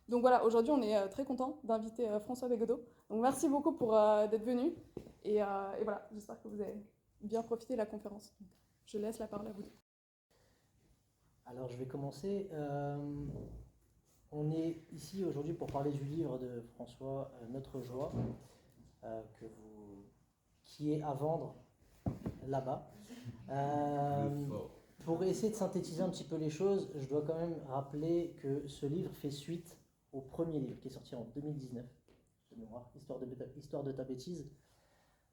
Donc voilà, aujourd'hui, on est très content d'inviter François Bégodeau. Donc merci beaucoup pour d'être venu. Et voilà, j'espère que vous avez bien profité de la conférence. Donc, je laisse la parole à vous deux. Alors, je vais commencer. On est ici aujourd'hui pour parler du livre de François, Notre joie, qui est à vendre là-bas. Pour essayer de synthétiser un petit peu les choses, je dois quand même rappeler que ce livre fait suite au premier livre qui est sorti en 2019, de mémoire, Histoire de ta bêtise.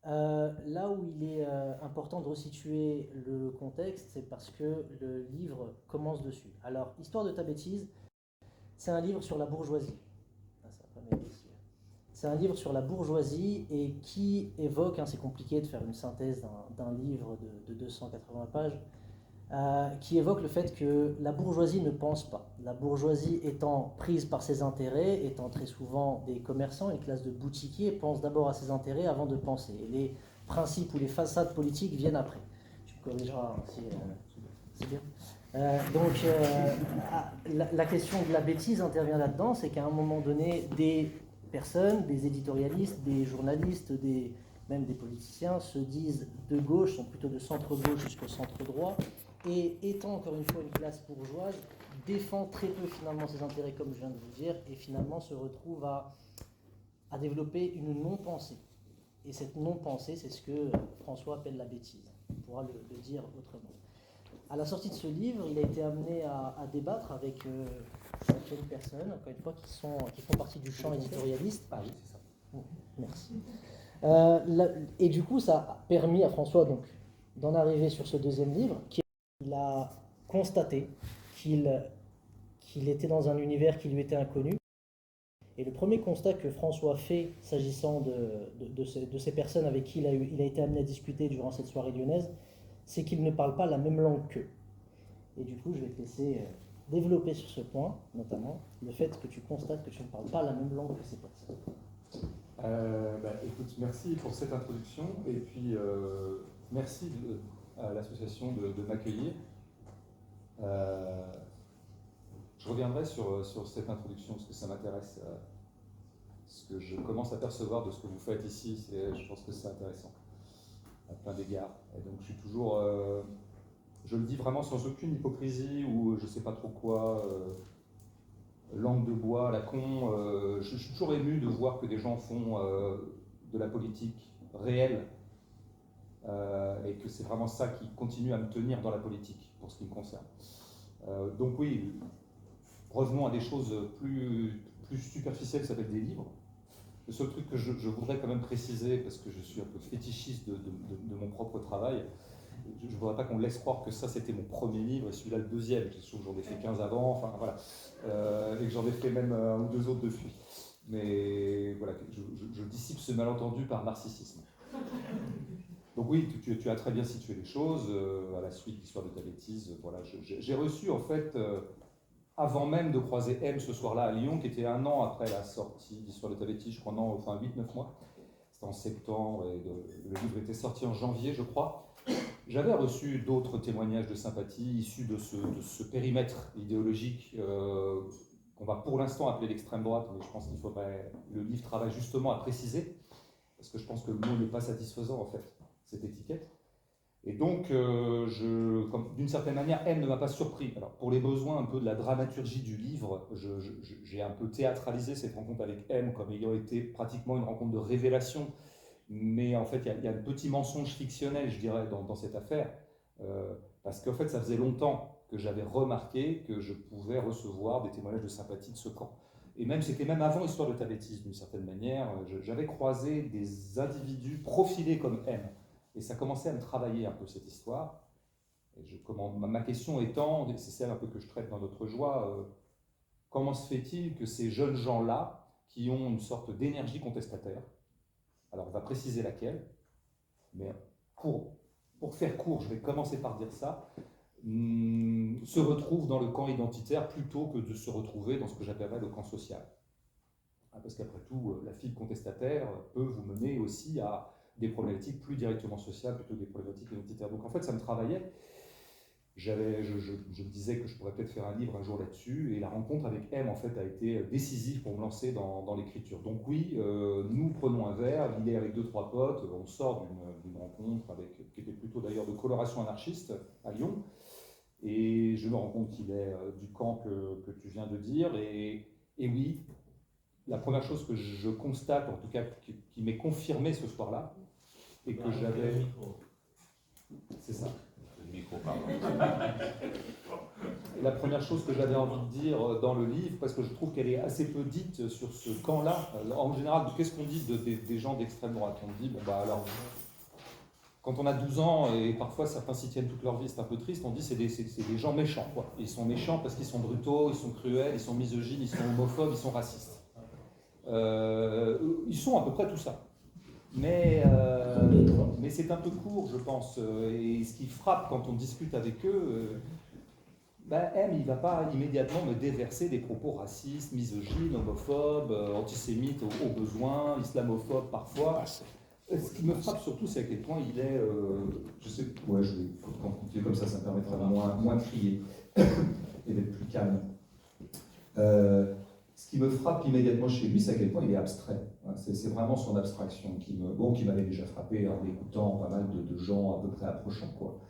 Là où il est important de resituer le contexte, c'est parce que le livre commence dessus. Alors, Histoire de ta bêtise, c'est un livre sur la bourgeoisie. C'est un livre sur la bourgeoisie et qui évoque, c'est compliqué de faire une synthèse d'un livre de 280 pages, qui évoque le fait que la bourgeoisie ne pense pas. La bourgeoisie étant prise par ses intérêts, étant très souvent des commerçants, une classe de boutiquiers, pense d'abord à ses intérêts avant de penser. Et les principes ou les façades politiques viennent après. Tu me corrigeras si c'est bien. La question de la bêtise intervient là-dedans, c'est qu'à un moment donné, des personnes, des éditorialistes, des journalistes, même des politiciens se disent de gauche, sont plutôt de centre-gauche jusqu'au centre-droit, et étant encore une fois une classe bourgeoise, défend très peu finalement ses intérêts, comme je viens de vous dire, et finalement se retrouve à développer une non-pensée. Et cette non-pensée, c'est ce que François appelle la bêtise. On pourra le dire autrement. À la sortie de ce livre, il a été amené à débattre avec certaines personnes, encore une fois, qui font partie du champ éditorialiste. Ah oui, c'est ça. Merci. Et du coup, ça a permis à François donc d'en arriver sur ce deuxième livre, qu'il a constaté qu'il était dans un univers qui lui était inconnu. Et le premier constat que François fait, s'agissant de ces personnes avec qui il a été amené à discuter durant cette soirée lyonnaise, c'est qu'ils ne parlent pas la même langue qu'eux. Et du coup, je vais te laisser développer sur ce point, notamment le fait que tu constates que tu ne parles pas la même langue que ces personnes. Écoute, merci pour cette introduction et puis merci à l'association de m'accueillir. Je reviendrai sur cette introduction parce que ça m'intéresse. Ce que je commence à percevoir de ce que vous faites ici, je pense que c'est intéressant à plein d'égards. Et donc je suis toujours, je le dis vraiment sans aucune hypocrisie ou je sais pas trop quoi, langue de bois, la con. Je suis toujours ému de voir que des gens font de la politique réelle et que c'est vraiment ça qui continue à me tenir dans la politique pour ce qui me concerne. Donc oui, revenons à des choses plus superficielles, ça s'appelle des livres. Le seul truc que je voudrais quand même préciser, parce que je suis un peu fétichiste de mon propre travail, je ne voudrais pas qu'on laisse croire que ça c'était mon premier livre et celui-là le deuxième. J'en ai fait 15 avant, enfin voilà, et que j'en ai fait même un ou deux autres depuis. Mais voilà, je dissipe ce malentendu par narcissisme. Donc oui, tu as très bien situé les choses. À la suite de l'histoire de ta bêtise, voilà, j'ai reçu en fait, avant même de croiser M ce soir-là à Lyon, qui était un an après la sortie d'Histoire de ta bêtise, je crois, non, enfin 8-9 mois. C'était en septembre et le livre était sorti en janvier, je crois. J'avais reçu d'autres témoignages de sympathie issus de ce périmètre idéologique qu'on va pour l'instant appeler l'extrême droite, mais je pense qu'il faudrait. Le livre travaille justement à préciser, parce que je pense que le mot n'est pas satisfaisant en fait, cette étiquette. Et donc, d'une certaine manière, M ne m'a pas surpris. Alors, pour les besoins un peu de la dramaturgie du livre, j'ai un peu théâtralisé cette rencontre avec M comme ayant été pratiquement une rencontre de révélation. Mais en fait, il y a un petit mensonge fictionnel, je dirais, dans cette affaire. Parce qu'en fait, ça faisait longtemps que j'avais remarqué que je pouvais recevoir des témoignages de sympathie de ce camp. Et même, c'était même avant Histoire de ta bêtise, d'une certaine manière. J'avais croisé des individus profilés comme M. Et ça commençait à me travailler un peu cette histoire. Ma question étant, c'est celle un peu que je traite dans Notre joie, comment se fait-il que ces jeunes gens-là, qui ont une sorte d'énergie contestataire, alors on va préciser laquelle, mais pour faire court, je vais commencer par dire ça, se retrouvent dans le camp identitaire plutôt que de se retrouver dans ce que j'appellerais le camp social. Parce qu'après tout, la fibre contestataire peut vous mener aussi à des problématiques plus directement sociales plutôt que des problématiques identitaires. Donc en fait, ça me travaillait. je me disais que je pourrais peut-être faire un livre un jour là-dessus, et la rencontre avec M en fait a été décisive pour me lancer dans l'écriture. Donc oui, nous prenons un verre, il est avec 2-3 potes, on sort d'une rencontre qui était plutôt d'ailleurs de coloration anarchiste à Lyon, et je me rends compte qu'il est du camp que tu viens de dire, et oui, la première chose que je constate, en tout cas qui m'est confirmée ce soir-là, et que j'avais... C'est ça. Micro, pardon. Et la première chose que j'avais envie de dire dans le livre, parce que je trouve qu'elle est assez peu dite sur ce camp-là, en général, qu'est-ce qu'on dit des gens d'extrême droite? On dit, bon bah alors, quand on a 12 ans, et parfois certains s'y tiennent toute leur vie, c'est un peu triste, on dit c'est des gens méchants, quoi. Ils sont méchants parce qu'ils sont brutaux, ils sont cruels, ils sont misogynes, ils sont homophobes, ils sont racistes. Ils sont à peu près tout ça. Mais c'est un peu court, je pense. Et ce qui frappe quand on discute avec eux, M, il ne va pas immédiatement me déverser des propos racistes, misogynes, homophobes, antisémites au besoin, islamophobes parfois. Ce qui me frappe surtout, c'est à quel point il est... je sais, ouais, je vais continuer comme ça me permettra de moins crier et d'être plus calme. Ce qui me frappe immédiatement chez lui, c'est à quel point il est abstrait. C'est vraiment son abstraction qui m'avait déjà frappé en écoutant pas mal de gens à peu près approchants, quoi.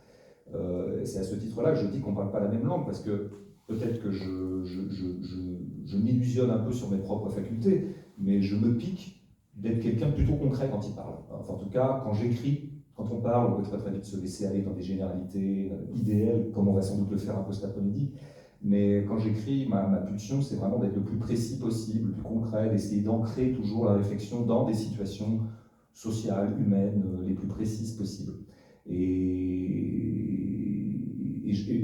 C'est à ce titre-là que je dis qu'on ne parle pas la même langue, parce que peut-être que je m'illusionne un peu sur mes propres facultés, mais je me pique d'être quelqu'un de plutôt concret quand il parle. Enfin, en tout cas, quand j'écris, quand on parle, on peut très très vite se laisser aller dans des généralités idéales, comme on va sans doute le faire un peu cet après-midi. Mais quand j'écris, ma pulsion, c'est vraiment d'être le plus précis possible, le plus concret, d'essayer d'ancrer toujours la réflexion dans des situations sociales, humaines, les plus précises possibles. Et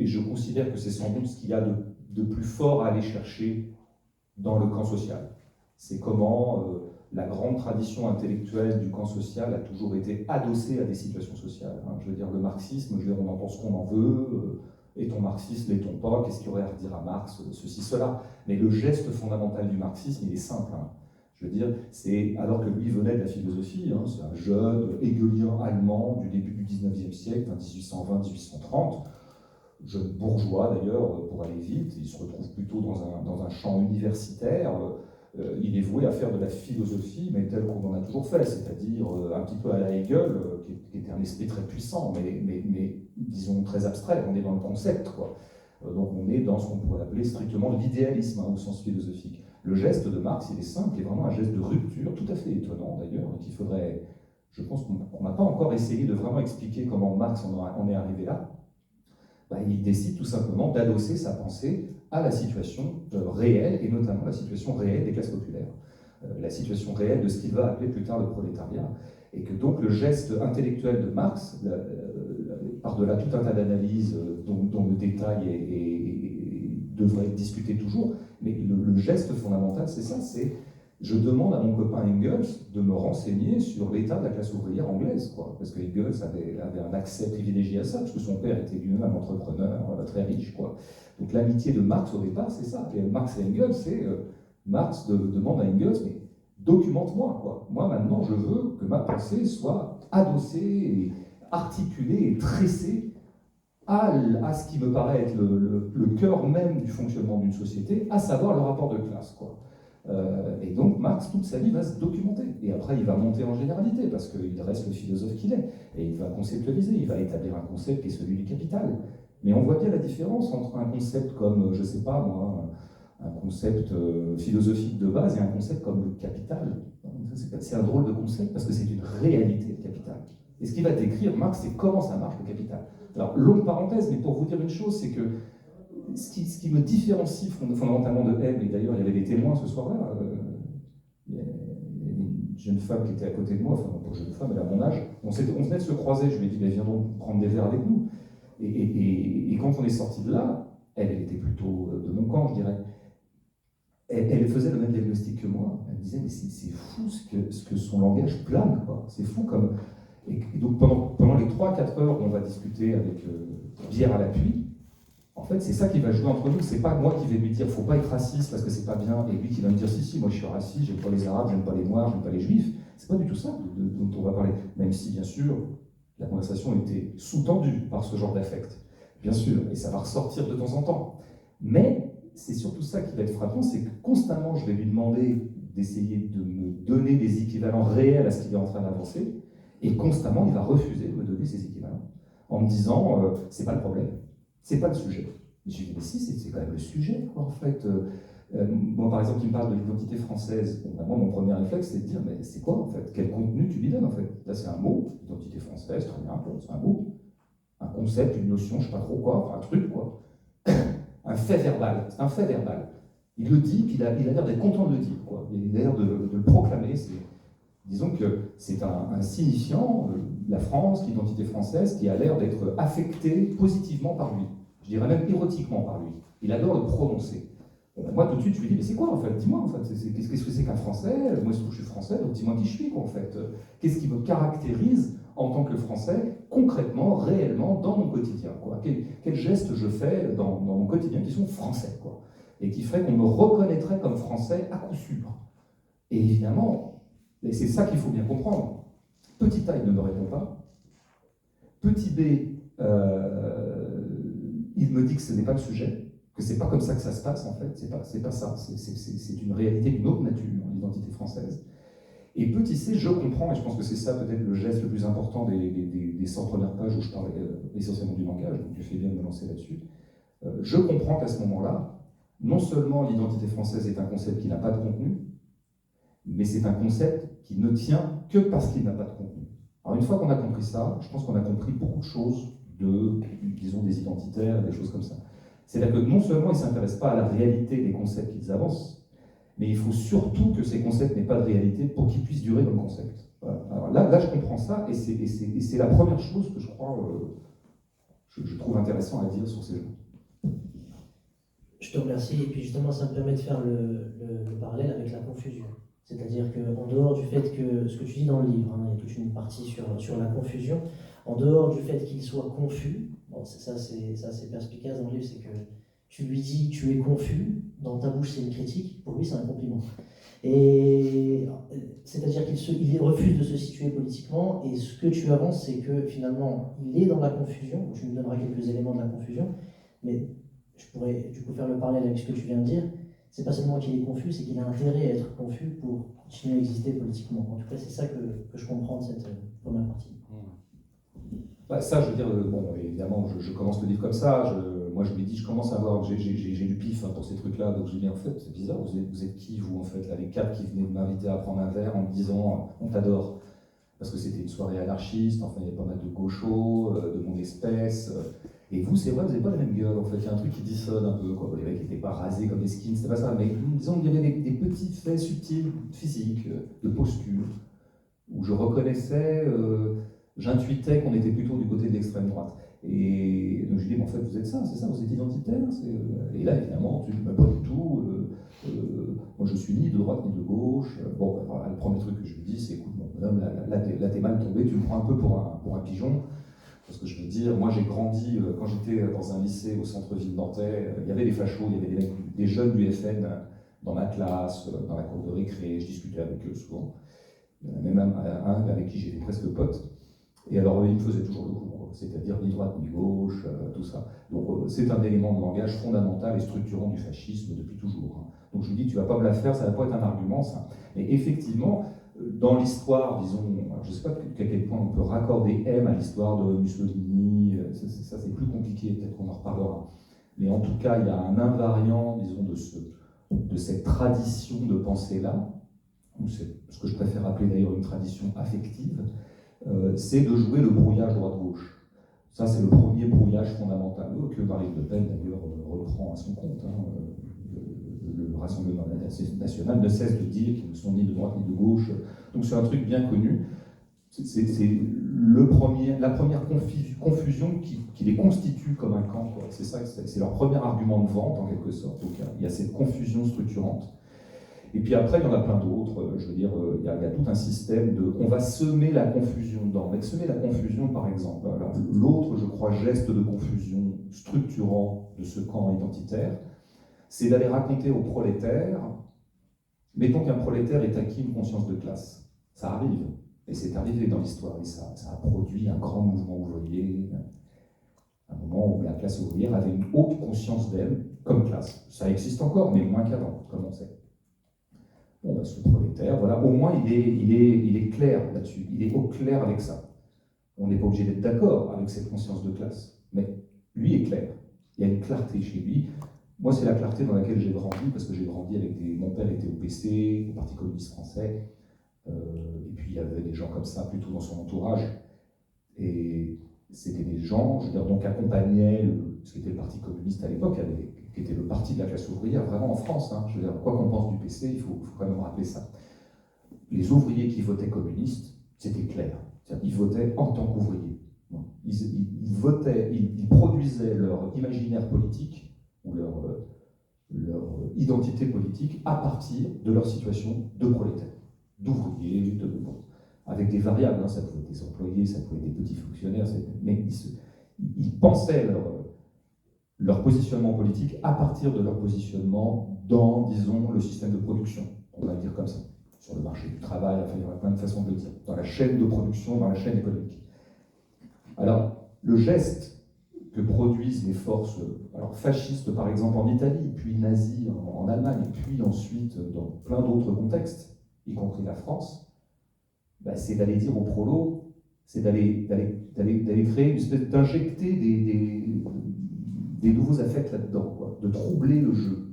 je considère que c'est sans doute ce qu'il y a de plus fort à aller chercher dans le camp social. C'est comment la grande tradition intellectuelle du camp social a toujours été adossée à des situations sociales. Je veux dire, le marxisme, on en pense qu'on en veut, est-on marxiste, l'est-on pas, qu'est-ce qu'il y aurait à redire à Marx, ceci, cela. Mais le geste fondamental du marxisme, il est simple. Je veux dire, c'est, alors que lui venait de la philosophie, c'est un jeune hegelien allemand du début du 19e siècle, 1820-1830, jeune bourgeois d'ailleurs, pour aller vite, il se retrouve plutôt dans un champ universitaire, il est voué à faire de la philosophie, mais telle qu'on en a toujours fait, c'est-à-dire un petit peu à la Hegel, qui était un esprit très puissant, mais disons très abstrait, on est dans le concept, quoi. Donc on est dans ce qu'on pourrait appeler strictement l'idéalisme, au sens philosophique. Le geste de Marx, il est simple, il est vraiment un geste de rupture, tout à fait étonnant d'ailleurs, qu'il faudrait, je pense qu'on n'a pas encore essayé de vraiment expliquer comment Marx en est arrivé là. Il décide tout simplement d'adosser sa pensée à la situation réelle, et notamment la situation réelle des classes populaires. La situation réelle de ce qu'il va appeler plus tard le prolétariat, et que donc le geste intellectuel de Marx, par-delà tout un tas d'analyses dont le détail devrait être discuté toujours, mais le geste fondamental, c'est ça, c'est je demande à mon copain Engels de me renseigner sur l'état de la classe ouvrière anglaise, quoi, parce que Engels avait un accès privilégié à ça, parce que son père était lui-même un entrepreneur très riche, quoi. Donc l'amitié de Marx au départ, c'est ça. Et Marx et Engels, c'est Marx demande à Engels, mais documente-moi, quoi. Moi maintenant, je veux que ma pensée soit adossée, et articulée et tressée à ce qui me paraît être le cœur même du fonctionnement d'une société, à savoir le rapport de classe, quoi. Et donc Marx, toute sa vie, va se documenter. Et après, il va monter en généralité, parce qu'il reste le philosophe qu'il est. Et il va conceptualiser, il va établir un concept qui est celui du capital. Mais on voit bien la différence entre un concept comme, je sais pas moi, un concept philosophique de base et un concept comme le capital. C'est un drôle de concept, parce que c'est une réalité, le capital. Et ce qu'il va décrire, Marx, c'est comment ça marche, le capital. Alors, longue parenthèse, mais pour vous dire une chose, c'est que ce qui me différencie fondamentalement de M, et d'ailleurs il y avait des témoins ce soir-là, il y a une jeune femme qui était à côté de moi, enfin pas jeune femme, elle a mon âge, on venait de se croiser, je lui ai dit, viens donc prendre des verres avec nous. Et quand on est sorti de là, elle était plutôt de mon camp, je dirais, elle faisait le même diagnostic que moi, elle me disait, mais c'est fou ce que son langage plane, quoi. C'est fou comme... Et donc pendant les 3-4 heures où on va discuter avec bière à l'appui, en fait, c'est ça qui va jouer entre nous. C'est pas moi qui vais lui dire faut pas être raciste parce que c'est pas bien, et lui qui va me dire si, moi je suis raciste, j'aime pas les arabes, j'aime pas les noirs, j'aime pas les juifs. C'est pas du tout ça dont on va parler. Même si, bien sûr, la conversation était sous-tendue par ce genre d'affect. bien sûr, et ça va ressortir de temps en temps. Mais c'est surtout ça qui va être frappant, c'est que constamment je vais lui demander d'essayer de me donner des équivalents réels à ce qu'il est en train d'avancer, et constamment il va refuser de me donner ces équivalents, en me disant c'est pas le problème, c'est pas le sujet. Je lui dis mais si, c'est quand même le sujet, quoi, en fait. Moi, par exemple, il me parle de l'identité française. Bon, ben, moi, mon premier réflexe, c'est de dire, mais c'est quoi, en fait? Quel contenu tu lui donnes, en fait? Là, c'est un mot, identité française, très bien, c'est un mot, un concept, une notion, je sais pas trop quoi, enfin, un truc, quoi. Un fait verbal, c'est un fait verbal. Il le dit, puis il a l'air d'être content de le dire, quoi. Il a l'air de le proclamer. Disons que c'est un signifiant, la France, l'identité française, qui a l'air d'être affectée positivement par lui. Je dirais même érotiquement par lui. Il adore le prononcer. Bon, ben moi, tout de suite, je lui dis, mais c'est quoi, en fait? Dis-moi, en fait, qu'est-ce que c'est qu'un Français? Moi, je suis français, donc dis-moi qui je suis, quoi, en fait. Qu'est-ce qui me caractérise en tant que Français, concrètement, réellement, dans mon quotidien, quoi? Quels gestes je fais dans mon quotidien qui sont français, quoi? Et qui ferait qu'on me reconnaîtrait comme Français à coup sûr. Et évidemment, et c'est ça qu'il faut bien comprendre. Petit A, il ne me répond pas. Petit B, il me dit que ce n'est pas le sujet, que c'est pas comme ça que ça se passe en fait, c'est pas ça, c'est une réalité d'une autre nature, l'identité française. Et petit C, je comprends, et je pense que c'est ça peut-être le geste le plus important des 100 premières pages où je parlais essentiellement du langage, donc tu fais bien de me lancer là-dessus. Je comprends qu'à ce moment-là, non seulement l'identité française est un concept qui n'a pas de contenu, mais c'est un concept qui ne tient que parce qu'il n'a pas de contenu. Alors une fois qu'on a compris ça, je pense qu'on a compris beaucoup de choses disons, des identitaires, des choses comme ça. C'est-à-dire que non seulement ils ne s'intéressent pas à la réalité des concepts qu'ils avancent, mais il faut surtout que ces concepts n'aient pas de réalité pour qu'ils puissent durer comme concept. Voilà. Alors là, je comprends ça, et c'est la première chose que je crois, je trouve intéressant à dire sur ces gens. Je te remercie, et puis justement ça me permet de faire le parallèle avec la confusion. C'est-à-dire qu'en dehors du fait que, ce que tu dis dans le livre, hein, il y a toute une partie sur la confusion, en dehors du fait qu'il soit confus, bon, ça c'est perspicace dans le livre, c'est que tu lui dis tu es confus, dans ta bouche c'est une critique, pour lui c'est un compliment. Et c'est-à-dire qu'il refuse de se situer politiquement, et ce que tu avances c'est que finalement il est dans la confusion, tu me donneras quelques éléments de la confusion, mais je pourrais du coup faire le parallèle avec ce que tu viens de dire. C'est pas seulement qu'il est confus, c'est qu'il a intérêt à être confus pour continuer à exister politiquement. En tout cas, c'est ça que je comprends de cette première partie. Bah, ça, je veux dire, bon, évidemment, je commence le livre comme ça. Moi, je lui dis, je commence à avoir, j'ai du pif pour ces trucs-là. Donc, je lui dis, en fait, c'est bizarre, vous êtes qui, vous, en fait, là, les quatre qui venaient de m'inviter à prendre un verre en me disant, on t'adore. Parce que c'était une soirée anarchiste, enfin, il y avait pas mal de gauchos, de mon espèce. Et vous, c'est vrai, vous n'avez pas la même gueule, en fait. Il y a un truc qui dissonne un peu, quoi. Les mecs n'étaient pas rasés comme des skins, c'était pas ça. Mais disons qu'il y avait des petits faits subtils, physiques, de posture, où je reconnaissais, j'intuitais qu'on était plutôt du côté de l'extrême droite. Et donc je lui dis, mais en fait, vous êtes ça, c'est ça, vous êtes identitaire. Et là, évidemment, tu ne dis, pas du tout. Moi, je suis ni de droite ni de gauche. Bon, ben, voilà, le premier truc que je lui dis, c'est, écoute, mon bonhomme, là, t'es mal tombé, tu me prends un peu pour un pigeon. Parce que je veux dire, moi j'ai grandi, quand j'étais dans un lycée au centre-ville nantais, il y avait des fachos, il y avait des jeunes du FN dans ma classe, dans la cour de récré, je discutais avec eux souvent. Il y en a même un avec qui j'étais presque pote. Et alors ils me faisaient toujours le coup, c'est-à-dire ni droite ni gauche, tout ça. Donc c'est un élément de langage fondamental et structurant du fascisme depuis toujours. Donc je lui dis, tu vas pas me la faire, ça va pas être un argument ça. Mais effectivement, dans l'histoire, disons, je ne sais pas à quel point on peut raccorder M à l'histoire de Mussolini, ça c'est plus compliqué, peut-être qu'on en reparlera. Mais en tout cas, il y a un invariant, disons, de cette tradition de pensée-là, ce que je préfère appeler d'ailleurs une tradition affective, c'est de jouer le brouillage droite-gauche. Ça, c'est le premier brouillage fondamental, que Marine Le Pen d'ailleurs reprend à son compte. Le Rassemblement national ne cesse de dire qu'ils ne sont ni de droite ni de gauche. Donc c'est un truc bien connu. C'est la première confusion qui les constitue comme un camp. C'est ça, c'est leur premier argument de vente en quelque sorte. Donc il y a cette confusion structurante. Et puis après, il y en a plein d'autres. Je veux dire, il y a tout un système de... On va semer la confusion dedans. Mais semer la confusion, par exemple, l'autre, je crois, geste de confusion structurant de ce camp identitaire, c'est d'aller raconter aux prolétaires, mettons qu'un prolétaire ait acquis une conscience de classe. Ça arrive, et c'est arrivé dans l'histoire, et ça a produit un grand mouvement ouvrier, Un moment où la classe ouvrière avait une haute conscience d'elle comme classe. Ça existe encore, mais moins qu'avant, comme on sait. Bon, bah, ce prolétaire, voilà, au moins il est clair là-dessus, il est au clair avec ça. On n'est pas obligé d'être d'accord avec cette conscience de classe, mais lui est clair. Il y a une clarté chez lui. Moi, c'est la clarté dans laquelle j'ai grandi, parce que j'ai grandi avec des... Mon père était au PC, au Parti communiste français, et puis il y avait des gens comme ça plutôt dans son entourage. Et c'était des gens, je veux dire, donc accompagnaient ce qui était le Parti communiste à l'époque, qui était le parti de la classe ouvrière, vraiment en France. Hein. Je veux dire, quoi qu'on pense du PC, il faut quand même rappeler ça. Les ouvriers qui votaient communistes, c'était clair. Ils votaient en tant qu'ouvriers. Ils votaient, ils produisaient leur imaginaire politique ou leur identité politique à partir de leur situation de prolétaire, d'ouvriers, avec des variables. Hein, ça pouvait être des employés, ça pouvait être des petits fonctionnaires, mais ils pensaient leur positionnement politique à partir de leur positionnement dans, disons, le système de production, on va le dire comme ça, sur le marché du travail, enfin il y aura plein de façons de le dire, dans la chaîne de production, dans la chaîne économique. Alors, le geste que produisent les forces fascistes, par exemple en Italie, puis nazies en Allemagne, puis ensuite dans plein d'autres contextes, y compris la France, bah, c'est d'aller dire aux prolos, c'est d'aller créer une espèce d'injecter des nouveaux affects là-dedans, quoi, de troubler le jeu,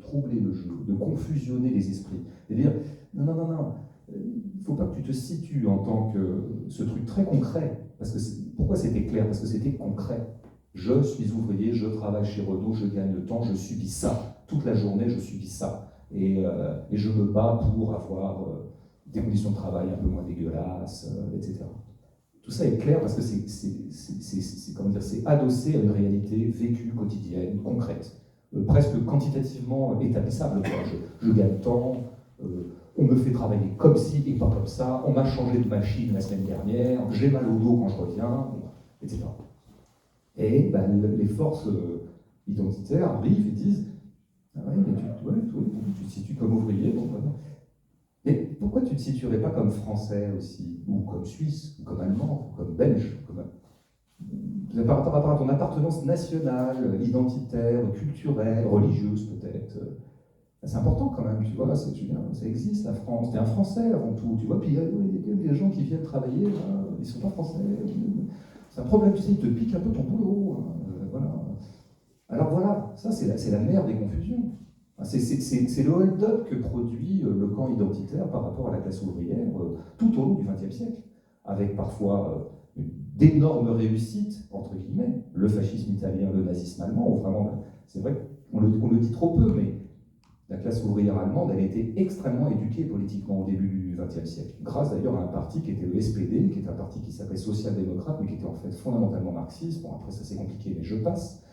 de confusionner les esprits, et dire non, il ne faut pas que tu te situes en tant que ce truc très concret, parce que pourquoi c'était clair? Parce que c'était concret. Je suis ouvrier, je travaille chez Renault, je gagne le temps, je subis ça. Toute la journée, je subis ça. Et je me bats pour avoir des conditions de travail un peu moins dégueulasses, etc. Tout ça est clair parce que c'est adossé à une réalité vécue, quotidienne, concrète, presque quantitativement établissable. Je gagne tant, on me fait travailler comme ci et pas comme ça, on m'a changé de machine la semaine dernière, j'ai mal au dos quand je reviens, etc. Et ben, les forces identitaires arrivent et disent ah ouais, mais tu te situes comme ouvrier, bon, voilà. Mais pourquoi tu ne te situerais pas comme français aussi, ou comme suisse, ou comme allemand, ou comme belge, par rapport à ton appartenance nationale, identitaire, culturelle, religieuse peut-être. C'est important quand même, tu vois, ça existe la France, t'es un Français avant tout, tu vois, puis il y a quand même des gens qui viennent travailler, là, ils ne sont pas Français, c'est un problème, tu sais, ils te piquent un peu ton boulot, hein, voilà. Alors voilà, ça c'est la mère des confusions. C'est le hold-up que produit le camp identitaire par rapport à la classe ouvrière tout au long du XXe siècle, avec parfois d'énormes réussites, entre guillemets, le fascisme italien, le nazisme allemand, où vraiment, c'est vrai qu'on le dit trop peu, mais la classe ouvrière allemande, elle était extrêmement éduquée politiquement au début du XXe siècle, grâce d'ailleurs à un parti qui était le SPD, qui est un parti qui s'appelait social-démocrate, mais qui était en fait fondamentalement marxiste. Bon, après ça c'est compliqué, mais je passe.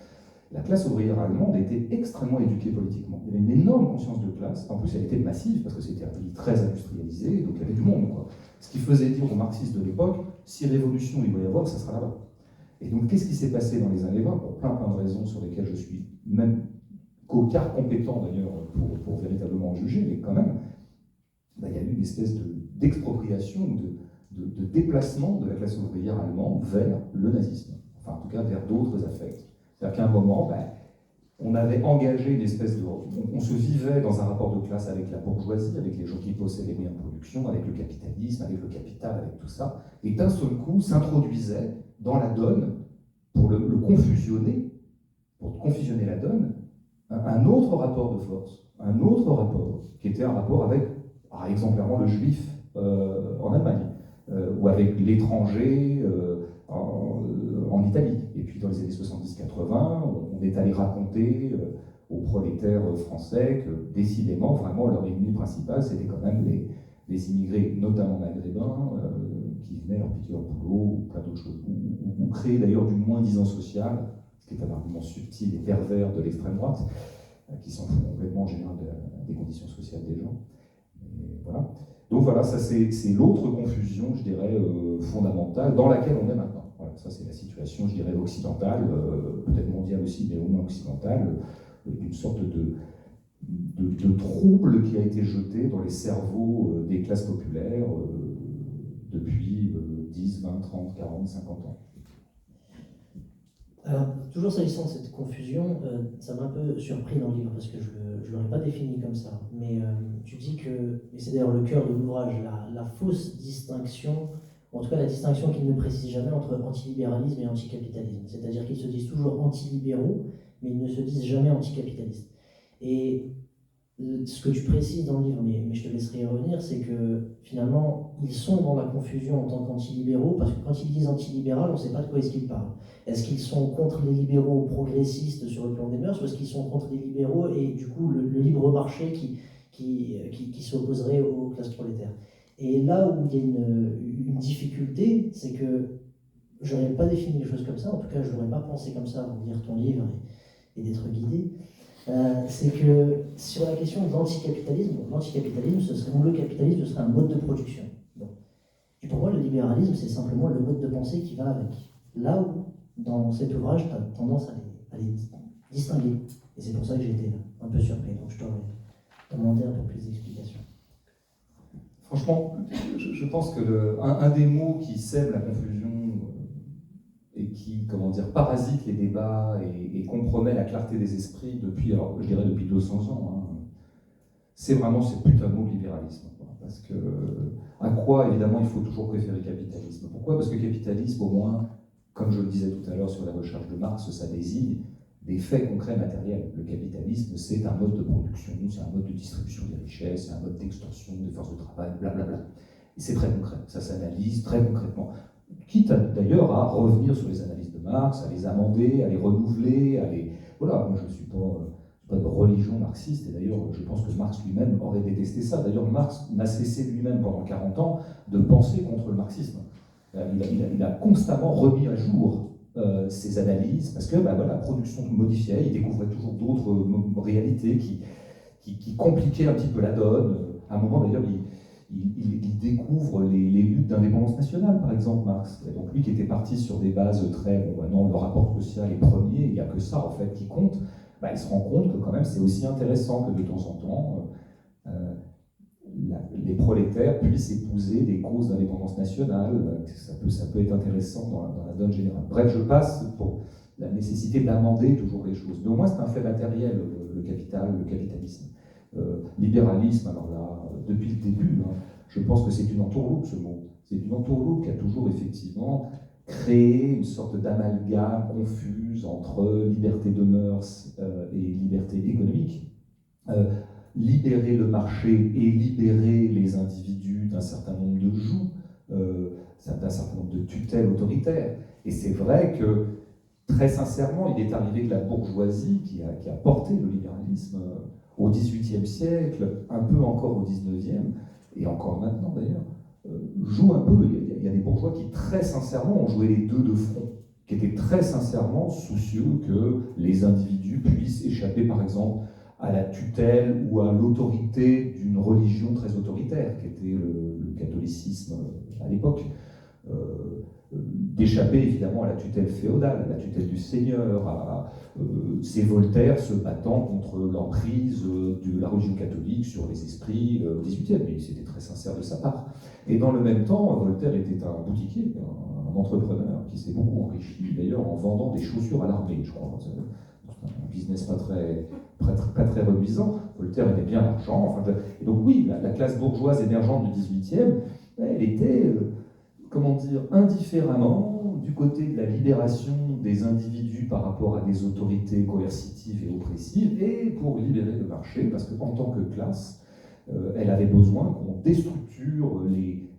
La classe ouvrière allemande était extrêmement éduquée politiquement. Il y avait une énorme conscience de classe. En plus, elle était massive, parce que c'était un pays très industrialisé, donc il y avait du monde, quoi. Ce qui faisait dire aux marxistes de l'époque, si révolution il doit y avoir, ça sera là-bas. Et donc, qu'est-ce qui s'est passé dans les années 20, pour plein de raisons sur lesquelles je suis même qu'aucun compétent d'ailleurs pour véritablement en juger, mais quand même, il y a eu une espèce d'expropriation, de déplacement de la classe ouvrière allemande vers le nazisme, enfin en tout cas vers d'autres affects. C'est-à-dire qu'à un moment, on avait engagé une espèce de... On se vivait dans un rapport de classe avec la bourgeoisie, avec les gens qui possédaient les moyens de production, avec le capitalisme, avec le capital, avec tout ça, et d'un seul coup s'introduisait dans la donne, pour le confusionner, pour confusionner la donne, un autre rapport de force, un autre rapport, qui était un rapport avec, exemplairement, le juif en Allemagne, ou avec l'étranger en Italie. Et puis dans les années 70-80, on est allé raconter aux prolétaires français que décidément, vraiment, leur ennemi principal, c'était quand même les immigrés, notamment maghrébins, qui venaient leur piquer leur boulot, ou plein d'autres choses, ou créer d'ailleurs du moins-disant social, ce qui est un argument subtil et pervers de l'extrême droite, qui s'en fout complètement en général des conditions sociales des gens. Et voilà. Donc voilà, ça c'est l'autre confusion, je dirais, fondamentale, dans laquelle on est maintenant. Voilà, ça c'est la situation, je dirais, occidentale, peut-être mondiale aussi, mais au moins occidentale, d'une sorte de trouble qui a été jeté dans les cerveaux des classes populaires depuis 10, 20, 30, 40, 50 ans. Alors, toujours s'agissant de cette confusion, ça m'a un peu surpris dans le livre parce que je ne l'aurais pas défini comme ça. Mais tu dis que, et c'est d'ailleurs le cœur de l'ouvrage, la fausse distinction, ou en tout cas la distinction qu'ils ne précisent jamais entre antilibéralisme et anticapitalisme. C'est-à-dire qu'ils se disent toujours antilibéraux, mais ils ne se disent jamais anticapitalistes. Et ce que tu précises dans le livre, mais je te laisserai y revenir, c'est que finalement, ils sont dans la confusion en tant qu'antilibéraux, parce que quand ils disent antilibéral, on ne sait pas de quoi est-ce qu'ils parlent. Est-ce qu'ils sont contre les libéraux progressistes sur le plan des mœurs, ou est-ce qu'ils sont contre les libéraux et du coup le libre marché qui s'opposerait aux classes prolétaires? Et là où il y a une difficulté, c'est que je n'aurais pas défini les choses comme ça, en tout cas je n'aurais pas pensé comme ça avant de lire ton livre et d'être guidé. C'est que sur la question de l'anticapitalisme, le capitalisme, ce serait un mode de production. Bon. Et pour moi, le libéralisme, c'est simplement le mode de pensée qui va avec. Là où, dans cet ouvrage, tu as tendance à les distinguer. Et c'est pour ça que j'ai été un peu surpris. Donc je t'aurais demandé un peu plus d'explications. Franchement, je pense que un des mots qui sème la confusion et qui, comment dire, parasite les débats et compromet la clarté des esprits depuis, alors je dirais depuis 200 ans, hein, c'est vraiment ce putain de mot libéralisme. Parce que, à quoi, évidemment, il faut toujours préférer le capitalisme? Pourquoi? Parce que le capitalisme, au moins, comme je le disais tout à l'heure sur la recherche de Marx, ça désigne des faits concrets matériels. Le capitalisme, c'est un mode de production, c'est un mode de distribution des richesses, c'est un mode d'extorsion des forces de travail, blablabla. Et c'est très concret, ça s'analyse très concrètement. Quitte d'ailleurs à revenir sur les analyses de Marx, à les amender, à les renouveler, à les... Voilà, moi je ne suis pas de religion marxiste, et d'ailleurs je pense que Marx lui-même aurait détesté ça. D'ailleurs Marx n'a cessé lui-même pendant 40 ans de penser contre le marxisme. Il a constamment remis à jour ses analyses, parce que voilà, la production modifiait, il découvrait toujours d'autres réalités qui compliquaient un petit peu la donne. À un moment d'ailleurs, il découvre les luttes d'indépendance nationale, par exemple, Marx. Et donc lui qui était parti sur des bases très, non, le rapport social est premier, il n'y a que ça en fait qui compte, il se rend compte que quand même c'est aussi intéressant que de temps en temps les prolétaires puissent épouser des causes d'indépendance nationale, ça peut être intéressant dans la donne générale. Bref, je passe pour la nécessité d'amender toujours les choses. Mais au moins c'est un fait matériel, le capitalisme. Libéralisme, alors là, depuis le début, je pense que c'est une entourloupe ce mot. C'est une entourloupe qui a toujours effectivement créé une sorte d'amalgame confuse entre liberté de mœurs et liberté économique. Libérer le marché et libérer les individus d'un certain nombre de jougs, d'un certain nombre de tutelles autoritaires. Et c'est vrai que, très sincèrement, il est arrivé que la bourgeoisie, qui a porté le libéralisme au XVIIIe siècle, un peu encore au XIXe, et encore maintenant d'ailleurs, joue un peu. Il y a des bourgeois qui, très sincèrement, ont joué les deux de front, qui étaient très sincèrement soucieux que les individus puissent échapper, par exemple, à la tutelle ou à l'autorité d'une religion très autoritaire, qui était le catholicisme à l'époque, d'échapper évidemment à la tutelle féodale, à la tutelle du seigneur, c'est Voltaire se battant contre l'emprise de la religion catholique sur les esprits au XVIIIe, mais c'était très sincère de sa part. Et dans le même temps, Voltaire était un boutiquier, un entrepreneur qui s'est beaucoup enrichi, d'ailleurs en vendant des chaussures à l'armée, je crois. Un business pas très reluisant. Voltaire aimait bien l'argent. Enfin, et donc oui, la classe bourgeoise émergente du XVIIIe, elle était, indifféremment du côté de la libération des individus par rapport à des autorités coercitives et oppressives, et pour libérer le marché, parce qu'en tant que classe, elle avait besoin qu'on déstructure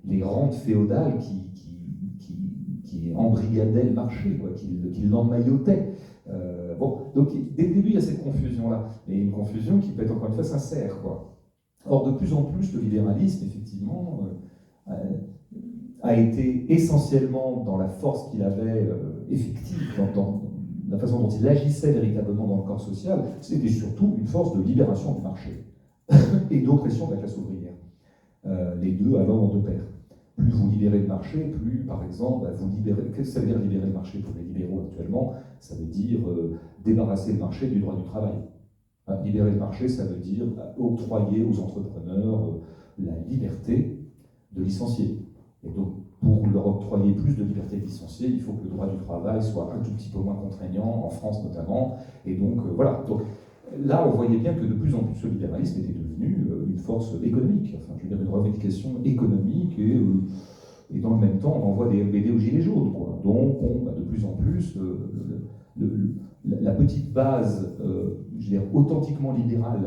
les rentes féodales qui embrigadaient le marché, qui l'emmaillotaient. Donc dès le début, il y a cette confusion-là, mais une confusion qui peut être encore une fois sincère, Or, de plus en plus, le libéralisme, effectivement, a été essentiellement dans la force qu'il avait effective, dans la façon dont il agissait véritablement dans le corps social, c'était surtout une force de libération du marché et d'oppression de la classe ouvrière. Les deux allant de pair. Plus vous libérez le marché, plus, par exemple, vous libérez... Qu'est-ce que ça veut dire libérer le marché pour les libéraux actuellement? Ça veut dire débarrasser le marché du droit du travail. Libérer le marché, ça veut dire octroyer aux entrepreneurs la liberté de licencier. Et donc, pour leur octroyer plus de liberté de licencier, il faut que le droit du travail soit un tout petit peu moins contraignant, en France notamment. Et donc, voilà. Donc, là, on voyait bien que de plus en plus, le libéralisme était devenu une force économique, enfin, je veux dire, une revendication économique, et dans le même temps, on envoie des BD aux gilets jaunes, quoi. Donc, de plus en plus, la petite base, je veux dire, authentiquement libérale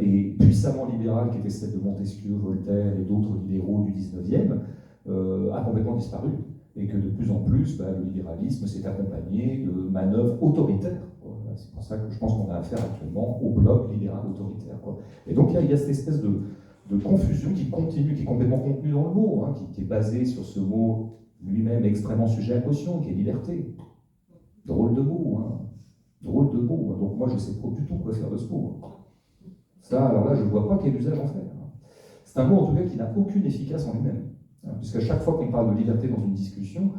et puissamment libérale, qui était celle de Montesquieu, Voltaire et d'autres libéraux du 19e, a complètement disparu. Et que de plus en plus, le libéralisme s'est accompagné de manœuvres autoritaires. C'est pour ça que je pense qu'on a affaire actuellement au bloc libéral autoritaire, quoi. Et donc il y a cette espèce de confusion qui continue, qui est complètement contenue dans le mot, hein, qui est basée sur ce mot lui-même extrêmement sujet à caution, qui est liberté. Drôle de mot, hein. Drôle de mot. Donc moi je ne sais pas du tout quoi faire de ce mot. Ça, alors là, je ne vois pas quel usage en faire. C'est un mot en tout cas qui n'a aucune efficace en lui-même. Puisqu'à chaque fois qu'on parle de liberté dans une discussion,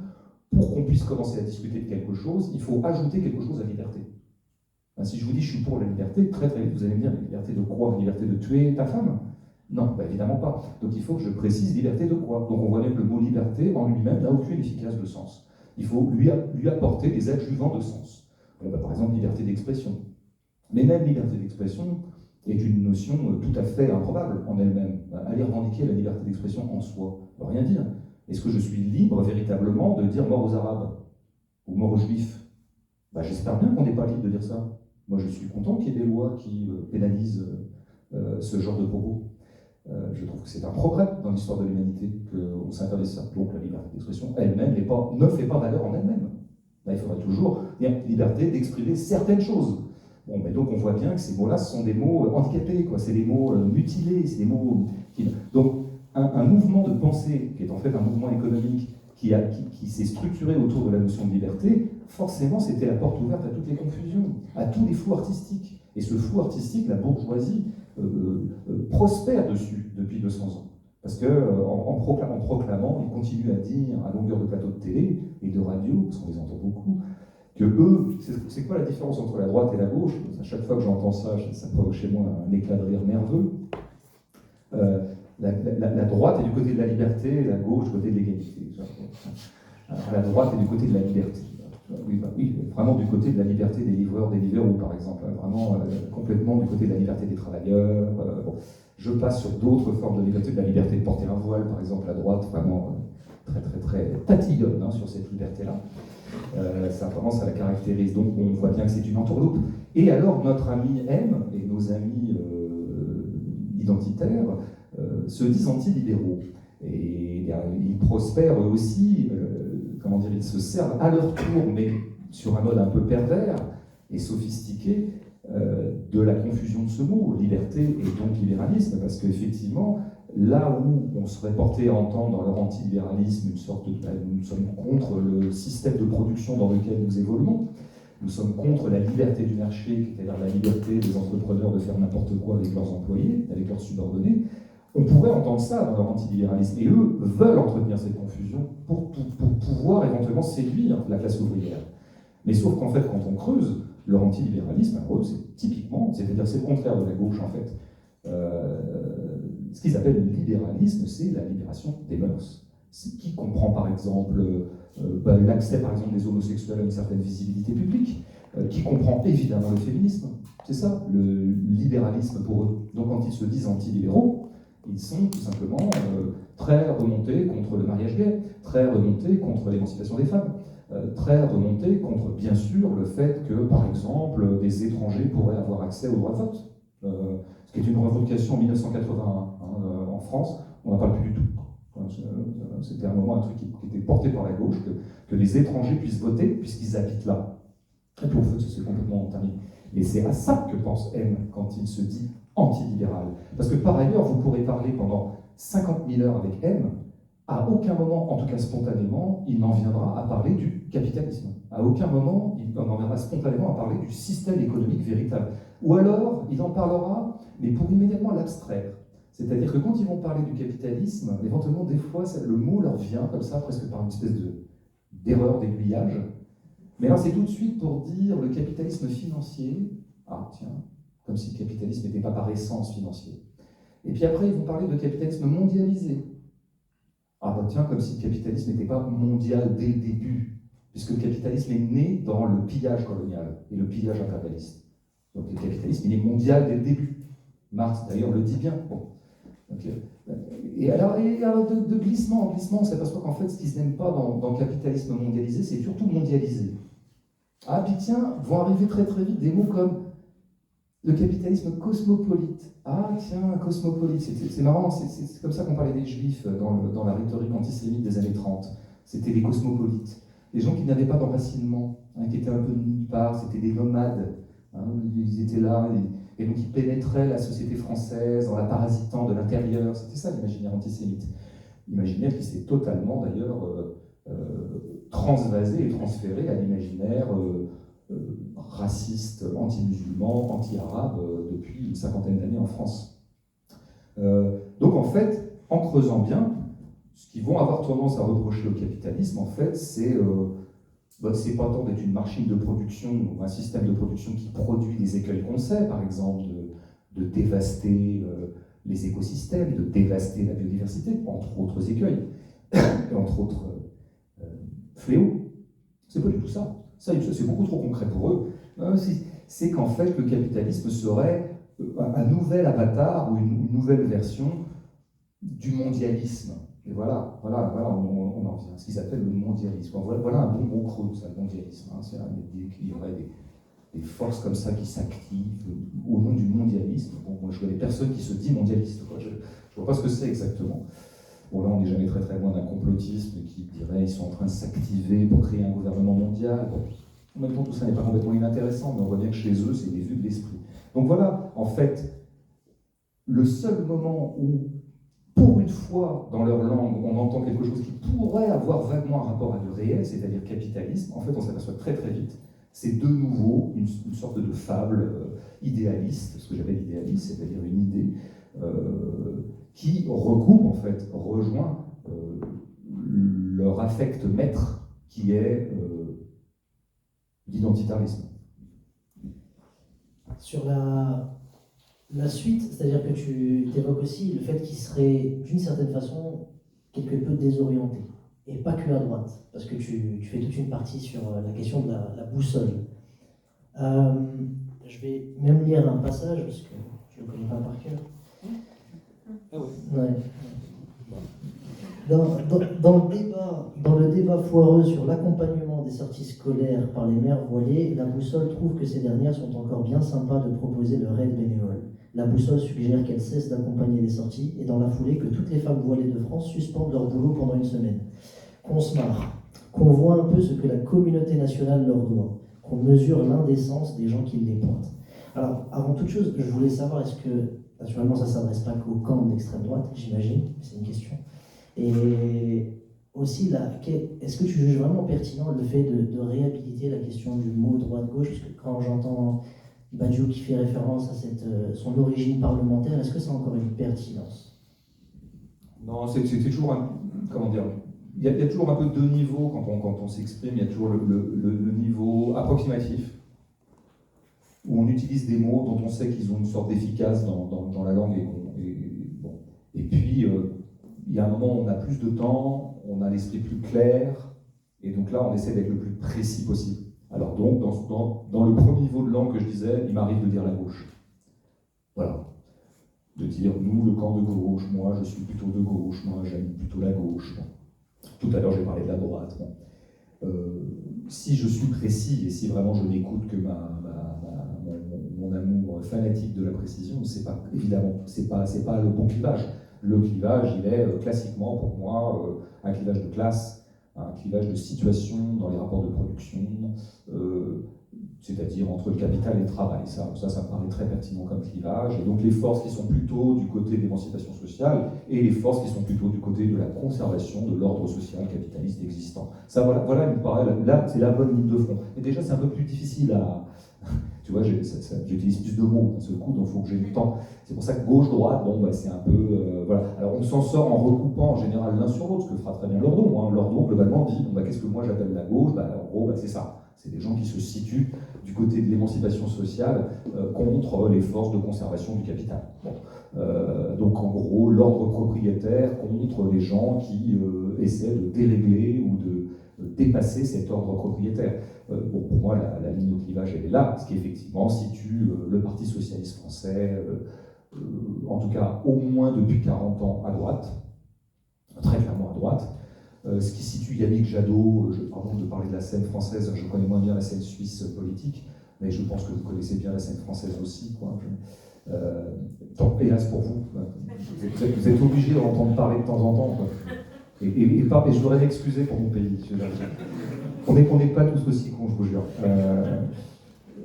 pour qu'on puisse commencer à discuter de quelque chose, il faut ajouter quelque chose à la liberté. Si je vous dis je suis pour la liberté, très très vite vous allez me dire la liberté de quoi? La liberté de tuer ta femme? Non, évidemment pas. Donc il faut que je précise liberté de quoi? Donc on voit bien que le mot liberté en lui-même n'a aucune efficace de sens. Il faut lui apporter des adjuvants de sens. Par exemple, liberté d'expression. Mais même liberté d'expression est une notion tout à fait improbable en elle-même. Aller revendiquer la liberté d'expression en soi, ne veut rien dire. Est-ce que je suis libre véritablement de dire mort aux Arabes ou mort aux Juifs? J'espère bien qu'on n'est pas libre de dire ça. Moi, je suis content qu'il y ait des lois qui pénalisent ce genre de propos. Je trouve que c'est un progrès dans l'histoire de l'humanité qu'on s'interdise ça. Donc la liberté d'expression elle-même ne fait pas valeur en elle-même. Là, il faudrait toujours dire liberté d'exprimer certaines choses. Donc on voit bien que ces mots-là sont des mots handicapés, quoi. C'est des mots mutilés, c'est des mots qui... Donc un mouvement de pensée, qui est en fait un mouvement économique, qui s'est structuré autour de la notion de liberté, forcément c'était la porte ouverte à toutes les confusions, à tous les flous artistiques. Et ce flou artistique, la bourgeoisie prospère dessus depuis 200 ans. Parce qu'en proclamant, ils continuent à dire à longueur de plateau de télé et de radio, parce qu'on les entend beaucoup, que eux, c'est quoi la différence entre la droite et la gauche? À chaque fois que j'entends ça, ça provoque chez moi un éclat de rire nerveux. La droite est du côté de la liberté, la gauche du côté de l'égalité. La droite est du côté de la liberté. Oui, vraiment du côté de la liberté des livreurs, des Deliveroo par exemple, vraiment complètement du côté de la liberté des travailleurs. Je passe sur d'autres formes de liberté, de la liberté de porter un voile par exemple, la droite vraiment très très très tatillonne sur cette liberté-là. Ça vraiment ça la caractérise, donc on voit bien que c'est une entourloupe. Et alors notre ami M et nos amis identitaires se disent anti-libéraux. Et ils prospèrent eux aussi, ils se servent à leur tour, mais sur un mode un peu pervers et sophistiqué, de la confusion de ce mot, liberté et donc libéralisme, parce qu'effectivement, là où on serait porté à entendre dans leur anti-libéralisme une sorte de... Nous sommes contre le système de production dans lequel nous évoluons, nous sommes contre la liberté du marché, c'est-à-dire la liberté des entrepreneurs de faire n'importe quoi avec leurs employés, avec leurs subordonnés. On pourrait entendre ça dans leur antilibéralisme. Et eux veulent entretenir cette confusion pour pouvoir éventuellement séduire la classe ouvrière. Mais sauf qu'en fait, quand on creuse, leur antilibéralisme, pour eux, c'est typiquement, c'est-à-dire c'est le contraire de la gauche en fait. Ce qu'ils appellent le libéralisme, c'est la libération des mœurs. Qui comprend par exemple l'accès par exemple des homosexuels à une certaine visibilité publique, qui comprend évidemment le féminisme. C'est ça, le libéralisme pour eux. Donc quand ils se disent antilibéraux, ils sont tout simplement très remontés contre le mariage gay, très remontés contre l'émancipation des femmes, très remontés contre, bien sûr, le fait que, par exemple, des étrangers pourraient avoir accès au droit de vote, ce qui est une revendication en 1981 en France, on n'en parle plus du tout. C'était un moment, un truc qui était porté par la gauche, que les étrangers puissent voter puisqu'ils habitent là. Et puis, en fait, ça s'est complètement terminé. Et c'est à ça que pense M quand il se dit antilibéral. Parce que par ailleurs, vous pourrez parler pendant 50 000 heures avec M, à aucun moment, en tout cas spontanément, il n'en viendra à parler du capitalisme. À aucun moment, il n'en viendra spontanément à parler du système économique véritable. Ou alors, il en parlera, mais pour immédiatement l'abstraire. C'est-à-dire que quand ils vont parler du capitalisme, éventuellement, des fois, le mot leur vient comme ça, presque par une espèce d'erreur d'aiguillage. Mais là, c'est tout de suite pour dire le capitalisme financier. Ah, tiens, comme si le capitalisme n'était pas par essence financier. Et puis après, ils vont parler de capitalisme mondialisé. Ah bah tiens, comme si le capitalisme n'était pas mondial dès le début, puisque le capitalisme est né dans le pillage colonial et le pillage impérialiste. Donc le capitalisme, il est mondial dès le début. Marx, d'ailleurs, le dit bien. Bon. Donc, et alors de glissement en glissement, on s'aperçoit qu'en fait, ce qui n'aime pas dans le capitalisme mondialisé, c'est surtout mondialisé. Ah puis tiens, vont arriver très très vite des mots comme le capitalisme cosmopolite. Ah tiens, cosmopolite, c'est marrant, c'est comme ça qu'on parlait des juifs dans la rhétorique antisémite des années 30. C'était les cosmopolites. Les gens qui n'avaient pas d'enracinement, qui étaient un peu de nulle part, c'était des nomades. Ils étaient là, et donc ils pénétraient la société française en la parasitant de l'intérieur. C'était ça l'imaginaire antisémite. L'imaginaire qui s'est totalement d'ailleurs transvasé et transféré à l'imaginaire raciste, anti-musulman, anti-arabe depuis une cinquantaine d'années en France. Donc en fait, en creusant bien, ce qu'ils vont avoir tendance à reprocher au capitalisme, en fait, c'est pas tant d'être une machine de production ou un système de production qui produit des écueils qu'on sait, par exemple, de dévaster les écosystèmes, de dévaster la biodiversité, entre autres écueils, et entre autres fléaux. C'est pas du tout ça. Ça, c'est beaucoup trop concret pour eux. C'est qu'en fait, le capitalisme serait un nouvel avatar ou une nouvelle version du mondialisme. Et voilà, on en vient à ce qu'ils appellent le mondialisme. Voilà un bon mot creux, ça, le mondialisme. C'est l'idée qu'il y aurait des forces comme ça qui s'activent au nom du mondialisme. Bon, moi, je connais personne qui se dit mondialiste. Je ne vois pas ce que c'est exactement. Bon, là, on n'est jamais très très loin d'un complotisme qui dirait qu'ils sont en train de s'activer pour créer un gouvernement mondial. Bon, en même temps, tout ça n'est pas complètement inintéressant, mais on voit bien que chez eux, c'est des vues de l'esprit. Donc voilà, en fait, le seul moment où, pour une fois, dans leur langue, on entend quelque chose qui pourrait avoir vaguement un rapport à du réel, c'est-à-dire capitalisme, en fait, on s'aperçoit très très vite, c'est de nouveau une sorte de fable idéaliste, ce que j'appelle idéaliste, c'est-à-dire une idée qui regroupe, en fait, rejoint leur affect maître, qui est l'identitarisme. Sur la suite, c'est-à-dire que tu évoques aussi le fait qu'il serait, d'une certaine façon, quelque peu désorienté, et pas que à droite, parce que tu fais toute une partie sur la question de la boussole. Je vais même lire un passage, parce que je ne le connais pas par cœur. Ah oui. Ouais. Dans le débat foireux sur l'accompagnement des sorties scolaires par les mères voilées, la boussole trouve que ces dernières sont encore bien sympas de proposer le raid bénévole. La boussole suggère qu'elle cesse d'accompagner les sorties et dans la foulée que toutes les femmes voilées de France suspendent leur boulot pendant une semaine. Qu'on se marre, qu'on voit un peu ce que la communauté nationale leur doit, qu'on mesure l'indécence des gens qui les pointent. Alors, avant toute chose, je voulais savoir, est-ce que, naturellement ça ne s'adresse pas qu'au camp d'extrême droite, j'imagine, c'est une question. Et aussi, est-ce que tu juges vraiment pertinent le fait de réhabiliter la question du mot droite-gauche? Parce que quand j'entends Badiou qui fait référence à son origine parlementaire, est-ce que ça a encore une pertinence? Non, c'est toujours comment dire, il y a toujours un peu deux niveaux quand on s'exprime. Il y a toujours le niveau approximatif, où on utilise des mots dont on sait qu'ils ont une sorte d'efficace dans la langue. Et puis, il y a un moment où on a plus de temps, on a l'esprit plus clair, et donc là, on essaie d'être le plus précis possible. Alors donc, dans le premier niveau de langue que je disais, il m'arrive de dire la gauche. Voilà. De dire, nous, le camp de gauche, moi, je suis plutôt de gauche, moi, j'aime plutôt la gauche. Bon. Tout à l'heure, j'ai parlé de la droite. Bon. Si je suis précis, et si vraiment je n'écoute que mon amour fanatique de la précision, c'est pas, évidemment, c'est pas le bon clivage. Le clivage, il est classiquement pour moi un clivage de classe, un clivage de situation dans les rapports de production, c'est-à-dire entre le capital et le travail. Ça me paraît très pertinent comme clivage. Et donc les forces qui sont plutôt du côté de l'émancipation sociale et les forces qui sont plutôt du côté de la conservation de l'ordre social capitaliste existant. Ça, voilà, il me paraît, là, c'est la bonne ligne de front. Et déjà, c'est un peu plus difficile à... Tu vois, j'utilise plus de mots d'un seul coup, donc il faut que j'ai du temps. C'est pour ça que gauche-droite, bon, bah, c'est un peu... voilà. Alors on s'en sort en recoupant en général l'un sur l'autre, ce que fera très bien Lordon. Hein. Lordon, globalement, dit, bon, bah, qu'est-ce que moi j'appelle la gauche? Bah, en gros, bah, c'est ça. C'est des gens qui se situent du côté de l'émancipation sociale contre les forces de conservation du capital. Bon. Donc en gros, l'ordre propriétaire contre les gens qui essaient de dérégler ou de dépasser cet ordre propriétaire. Bon, pour moi, la ligne de clivage, elle est là, ce qui effectivement situe le Parti socialiste français, en tout cas au moins depuis 40 ans, à droite, très clairement à droite. Ce qui situe Yannick Jadot, pardon de parler de la scène française, je connais moins bien la scène suisse politique, mais je pense que vous connaissez bien la scène française aussi, quoi. Hélas pour vous, vous êtes obligé d'en entendre parler de temps en temps, quoi. Et je voudrais m'excuser pour mon pays. On n'est pas tous aussi cons, je vous jure.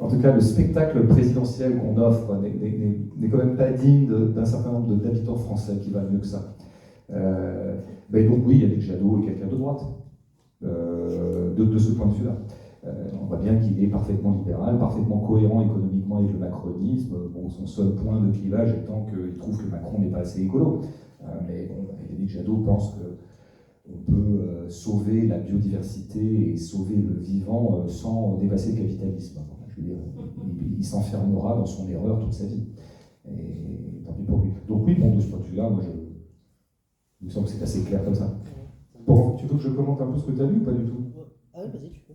En tout cas, le spectacle présidentiel qu'on offre n'est quand même pas digne d'un certain nombre d'habitants français qui valent mieux que ça. Mais donc oui, Yannick Jadot est quelqu'un de droite, de ce point de vue-là. On voit bien qu'il est parfaitement libéral, parfaitement cohérent économiquement avec le macronisme. Bon, son seul point de clivage étant qu'il trouve que Macron n'est pas assez écolo. Mais bon, Yannick Jadot pense qu'on peut sauver la biodiversité et sauver le vivant sans dépasser le capitalisme. Je veux dire, il s'enfermera dans son erreur toute sa vie. Et tant pis pour lui. Donc oui, bon, de ce point de vue-là, moi il me semble que c'est assez clair comme ça. Bon, tu veux que je commente un peu ce que tu as lu ou pas du tout? Ah oui, vas-y, tu peux.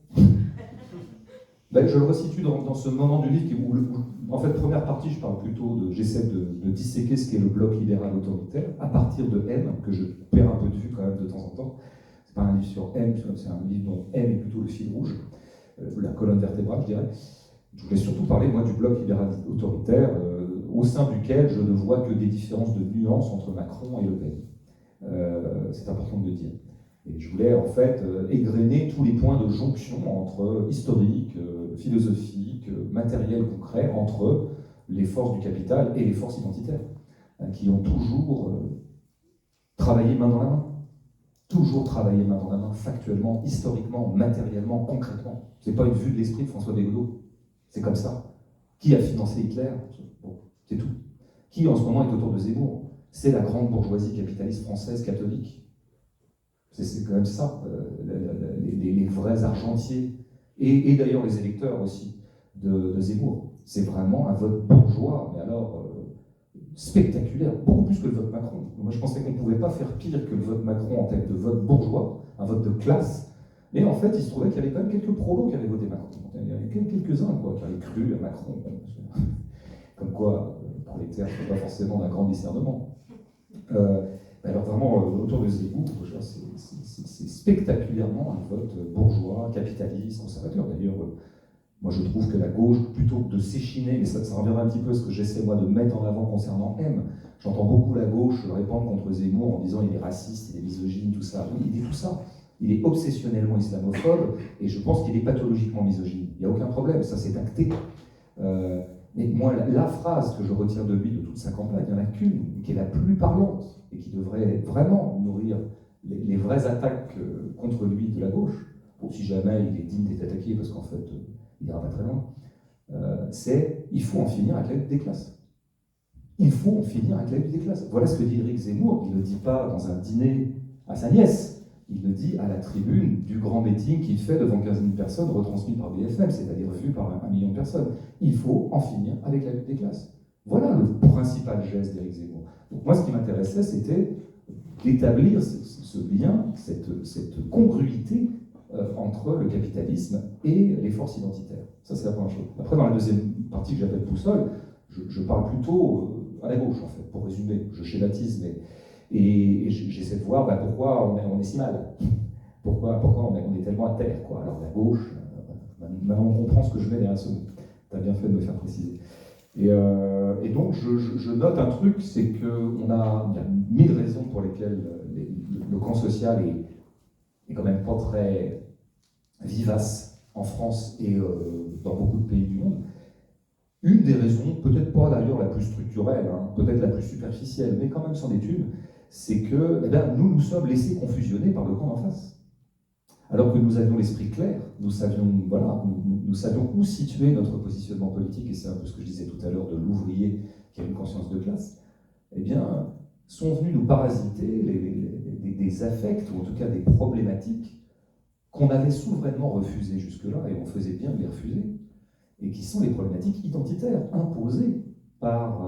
Ben, je le resitue dans ce moment du livre où, en fait, première partie, je parle plutôt j'essaie de disséquer ce qu'est le bloc libéral autoritaire à partir de M, que je perds un peu de vue quand même de temps en temps. C'est pas un livre sur M, c'est un livre dont M est plutôt le fil rouge, la colonne vertébrale, je dirais. Je voulais surtout parler, moi, du bloc libéral autoritaire, au sein duquel je ne vois que des différences de nuances entre Macron et Le Pen. C'est important de le dire. Et je voulais en fait égrener tous les points de jonction entre historique, philosophique, matériel, concret, entre les forces du capital et les forces identitaires, qui ont toujours travaillé main dans la main. Toujours travaillé main dans la main, factuellement, historiquement, matériellement, concrètement. C'est pas une vue de l'esprit de François Bégodeau. C'est comme ça. Qui a financé Hitler? Bon, c'est tout. Qui en ce moment est autour de Zemmour? C'est la grande bourgeoisie capitaliste française catholique. C'est quand même ça, les vrais argentiers, et d'ailleurs les électeurs aussi de Zemmour. C'est vraiment un vote bourgeois, mais alors spectaculaire, beaucoup plus que le vote Macron. Moi je pensais qu'on ne pouvait pas faire pire que le vote Macron en tête de vote bourgeois, un vote de classe, mais en fait il se trouvait qu'il y avait quand même quelques prolos qui avaient voté Macron. Il y avait quelques-uns qui avaient cru à Macron. Comme quoi, par les terres, c'est pas forcément d'un grand discernement. Alors vraiment, autour de Zemmour, c'est spectaculairement un vote bourgeois, capitaliste, conservateur. D'ailleurs, moi je trouve que la gauche, plutôt que de s'échiner, mais ça reviendra un petit peu à ce que j'essaie moi de mettre en avant concernant M, j'entends beaucoup la gauche répandre contre Zemmour en disant il est raciste, il est misogyne, tout ça. Oui, il dit tout ça. Il est obsessionnellement islamophobe et je pense qu'il est pathologiquement misogyne. Il n'y a aucun problème, ça c'est acté. Mais moi, la phrase que je retire de lui, de toute sa campagne, il n'y en a qu'une, qui est la plus parlante, et qui devrait vraiment nourrir les vraies attaques contre lui de la gauche, pour si jamais il est digne d'être attaqué, parce qu'en fait, il n'ira pas très loin, c'est « il faut en finir avec la lutte des classes ». Il faut en finir avec la lutte des classes. Voilà ce que dit Éric Zemmour, il ne le dit pas dans un dîner à sa nièce, il le dit à la tribune du grand meeting qu'il fait devant 15 000 personnes, retransmis par BFM, c'est-à-dire vu par 1 million de personnes. Il faut en finir avec la lutte des classes. Voilà le principal geste d'Éric Zemmour. Donc moi, ce qui m'intéressait, c'était d'établir ce lien, cette congruité entre le capitalisme et les forces identitaires. Ça, c'est la première chose. Après, dans la deuxième partie que j'appelle boussole, je parle plutôt à la gauche, en fait, pour résumer. Je schématise, mais... Et j'essaie de voir pourquoi on est si mal. Pourquoi on est tellement à terre, quoi. Alors la gauche, maintenant on comprend ce que je mets derrière ce mot. Tu as bien fait de me faire préciser. Et donc je note un truc, c'est qu'il y a 1000 raisons pour lesquelles le camp social est quand même pas très vivace en France et dans beaucoup de pays du monde. Une des raisons, peut-être pas d'ailleurs la plus structurelle, hein, peut-être la plus superficielle, mais quand même c'en est une, c'est que nous nous sommes laissés confusionner par le camp d'en face. Alors que nous avions l'esprit clair, nous savions où situer notre positionnement politique, et c'est un peu ce que je disais tout à l'heure de l'ouvrier qui a une conscience de classe, eh bien, sont venus nous parasiter des affects, ou en tout cas des problématiques qu'on avait souverainement refusées jusque-là, et on faisait bien de les refuser, et qui sont les problématiques identitaires imposées par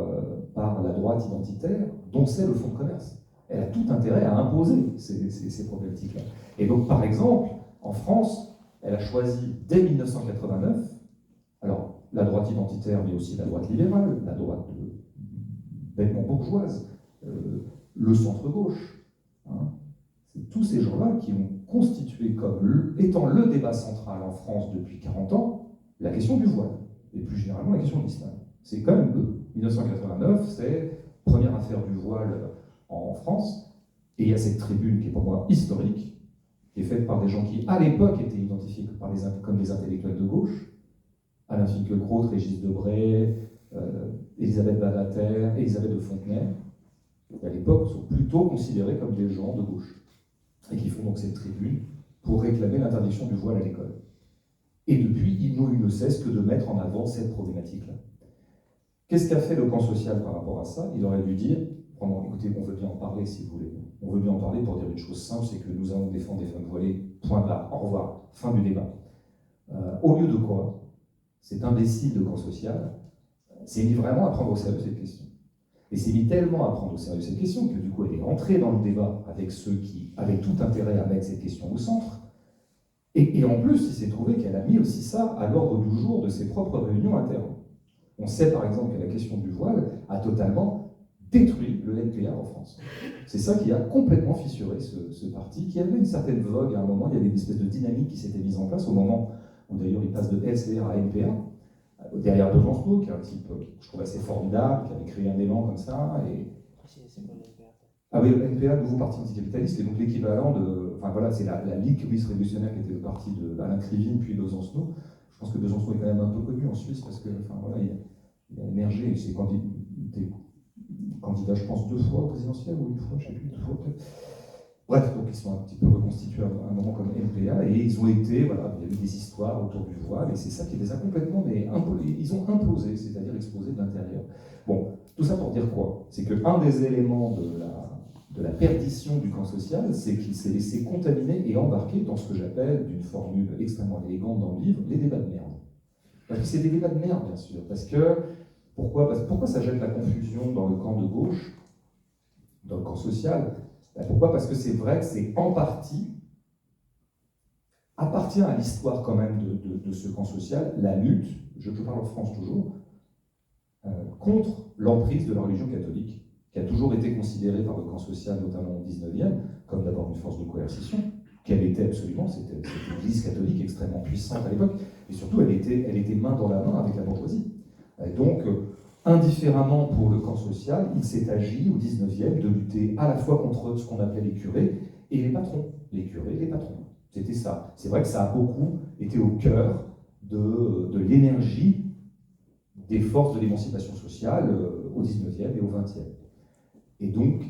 par la droite identitaire, dont c'est le fonds de commerce. Elle a tout intérêt à imposer ces problématiques-là. Et donc, par exemple, en France, elle a choisi, dès 1989, alors la droite identitaire, mais aussi la droite libérale, la droite bêtement bourgeoise, le centre-gauche, hein, c'est tous ces gens-là qui ont constitué comme étant le débat central en France depuis 40 ans, la question du voile, et plus généralement la question de l'islam. C'est quand même eux. 1989, c'est première affaire du voile en France, et il y a cette tribune qui est pour moi historique, qui est faite par des gens qui, à l'époque, étaient identifiés comme des intellectuels de gauche, Alain Finkielkraut, Régis Debray, Elisabeth Badinter, Elisabeth de Fontenay, qui à l'époque sont plutôt considérés comme des gens de gauche, et qui font donc cette tribune pour réclamer l'interdiction du voile à l'école. Et depuis, ils n'ont eu ne cesse que de mettre en avant cette problématique-là. Qu'est-ce qu'a fait le camp social par rapport à ça? Il aurait dû dire, écoutez, on veut bien en parler si vous voulez, on veut bien en parler pour dire une chose simple, c'est que nous allons défendre des femmes voilées, point barre, au revoir, fin du débat. Au lieu de quoi, cet imbécile de camp social s'est mis vraiment à prendre au sérieux cette question. Et s'est mis tellement à prendre au sérieux cette question que du coup elle est entrée dans le débat avec ceux qui avaient tout intérêt à mettre cette question au centre. Et en plus, il s'est trouvé qu'elle a mis aussi ça à l'ordre du jour de ses propres réunions internes. On sait par exemple que la question du voile a totalement détruit le NPA en France. C'est ça qui a complètement fissuré ce parti, qui avait une certaine vogue à un moment. Il y avait une espèce de dynamique qui s'était mise en place au moment où d'ailleurs il passe de LCR à NPA, derrière de Genceau, qui est un type que je trouve assez formidable, qui avait créé un élan comme ça. C'est quoi le NPA? Ah oui, le NPA, le nouveau parti anticapitaliste, et donc l'équivalent de. Enfin voilà, c'est la Ligue communiste révolutionnaire qui était le parti d'Alain Krivine puis Besancenot. Je pense que Besancenot est quand même un peu connu en Suisse parce que, enfin voilà, il a émergé, c'est candidat, je pense, 2 fois au présidentiel ou 1 fois, je ne sais plus, 2 fois peut-être. Bref, donc ils sont un petit peu reconstitués à un moment comme NPA et ils ont été, voilà, il y a eu des histoires autour du voile et c'est ça qui les a complètement, ils ont implosé, c'est-à-dire explosé de l'intérieur. Bon, tout ça pour dire quoi? C'est qu'un des éléments de la perdition du camp social, c'est qu'il s'est laissé contaminer et embarquer dans ce que j'appelle, d'une formule extrêmement élégante dans le livre, les débats de merde. Parce que c'est des débats de merde, bien sûr. Pourquoi ça jette la confusion dans le camp de gauche, dans le camp social? Pourquoi? Parce que c'est vrai que c'est en partie, appartient à l'histoire quand même de ce camp social, la lutte, je parle en France toujours, contre l'emprise de la religion catholique, qui a toujours été considérée par le camp social, notamment au 19e, comme d'abord une force de coercition, qu'elle était absolument, c'était l'Église catholique extrêmement puissante à l'époque, et surtout elle était main dans la main avec la bourgeoisie. Et donc, indifféremment pour le camp social, il s'est agi au 19e de lutter à la fois contre ce qu'on appelait les curés et les patrons. Les curés et les patrons. C'était ça. C'est vrai que ça a beaucoup été au cœur de l'énergie des forces de l'émancipation sociale au 19e et au 20e. Et donc,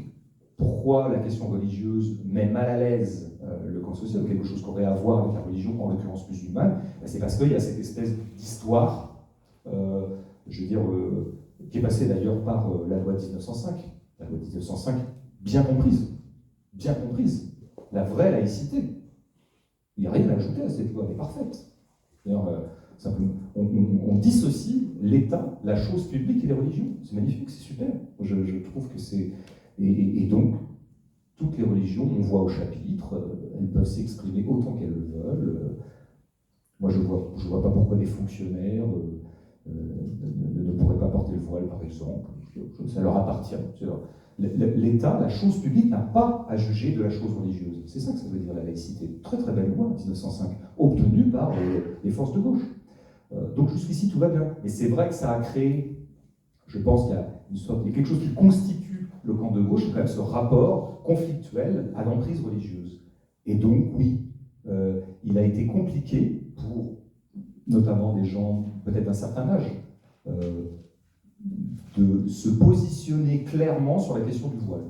pourquoi la question religieuse met mal à l'aise le camp social, ou quelque chose qui aurait à voir avec la religion, en l'occurrence musulmane? C'est parce qu'il y a cette espèce d'histoire, je veux dire, qui est passée d'ailleurs par la loi de 1905. La loi de 1905, bien comprise, la vraie laïcité. Il n'y a rien à ajouter à cette loi, elle est parfaite. D'ailleurs, on dissocie l'État, la chose publique et les religions. C'est magnifique, c'est super. Je trouve que c'est... Et donc, toutes les religions, on voit au chapitre, elles peuvent s'exprimer autant qu'elles le veulent. Moi, je vois pas pourquoi des fonctionnaires ne pourraient pas porter le voile, par exemple. Ça leur appartient. L'État, la chose publique, n'a pas à juger de la chose religieuse. C'est ça que ça veut dire la laïcité. Très très belle loi, 1905, obtenue par les forces de gauche. Donc jusqu'ici, tout va bien. Mais c'est vrai que ça a créé, je pense qu'il y a quelque chose qui constitue le camp de gauche, c'est quand même ce rapport conflictuel à l'emprise religieuse. Et donc, oui, il a été compliqué pour notamment des gens peut-être d'un certain âge, de se positionner clairement sur la question du voile.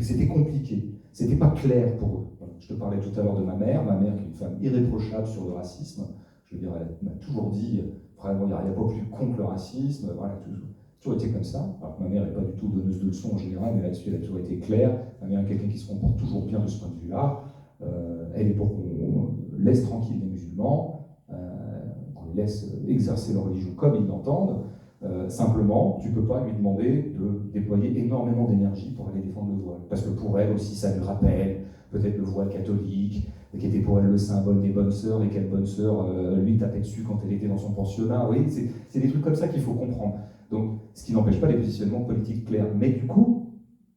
C'était compliqué, c'était pas clair pour eux. Voilà. Je te parlais tout à l'heure de ma mère qui est une femme irréprochable sur le racisme. Je veux dire, elle m'a toujours dit, vraiment, il n'y a pas plus con que le racisme, voilà, toujours été comme ça. Alors, ma mère n'est pas du tout donneuse de leçons en général, mais là-dessus, elle a toujours été claire. Ma mère est quelqu'un qui se comporte toujours bien de ce point de vue-là. Elle est pour qu'on laisse tranquille les musulmans, qu'on les laisse exercer leur religion comme ils l'entendent. Simplement, tu ne peux pas lui demander de déployer énormément d'énergie pour aller défendre le voile. Parce que pour elle aussi, ça lui rappelle peut-être le voile catholique, qui était pour elle le symbole des bonnes sœurs, et quelle bonne sœur lui tapait dessus quand elle était dans son pensionnat. Vous voyez, c'est des trucs comme ça qu'il faut comprendre. Donc, ce qui n'empêche pas les positionnements politiques clairs. Mais du coup,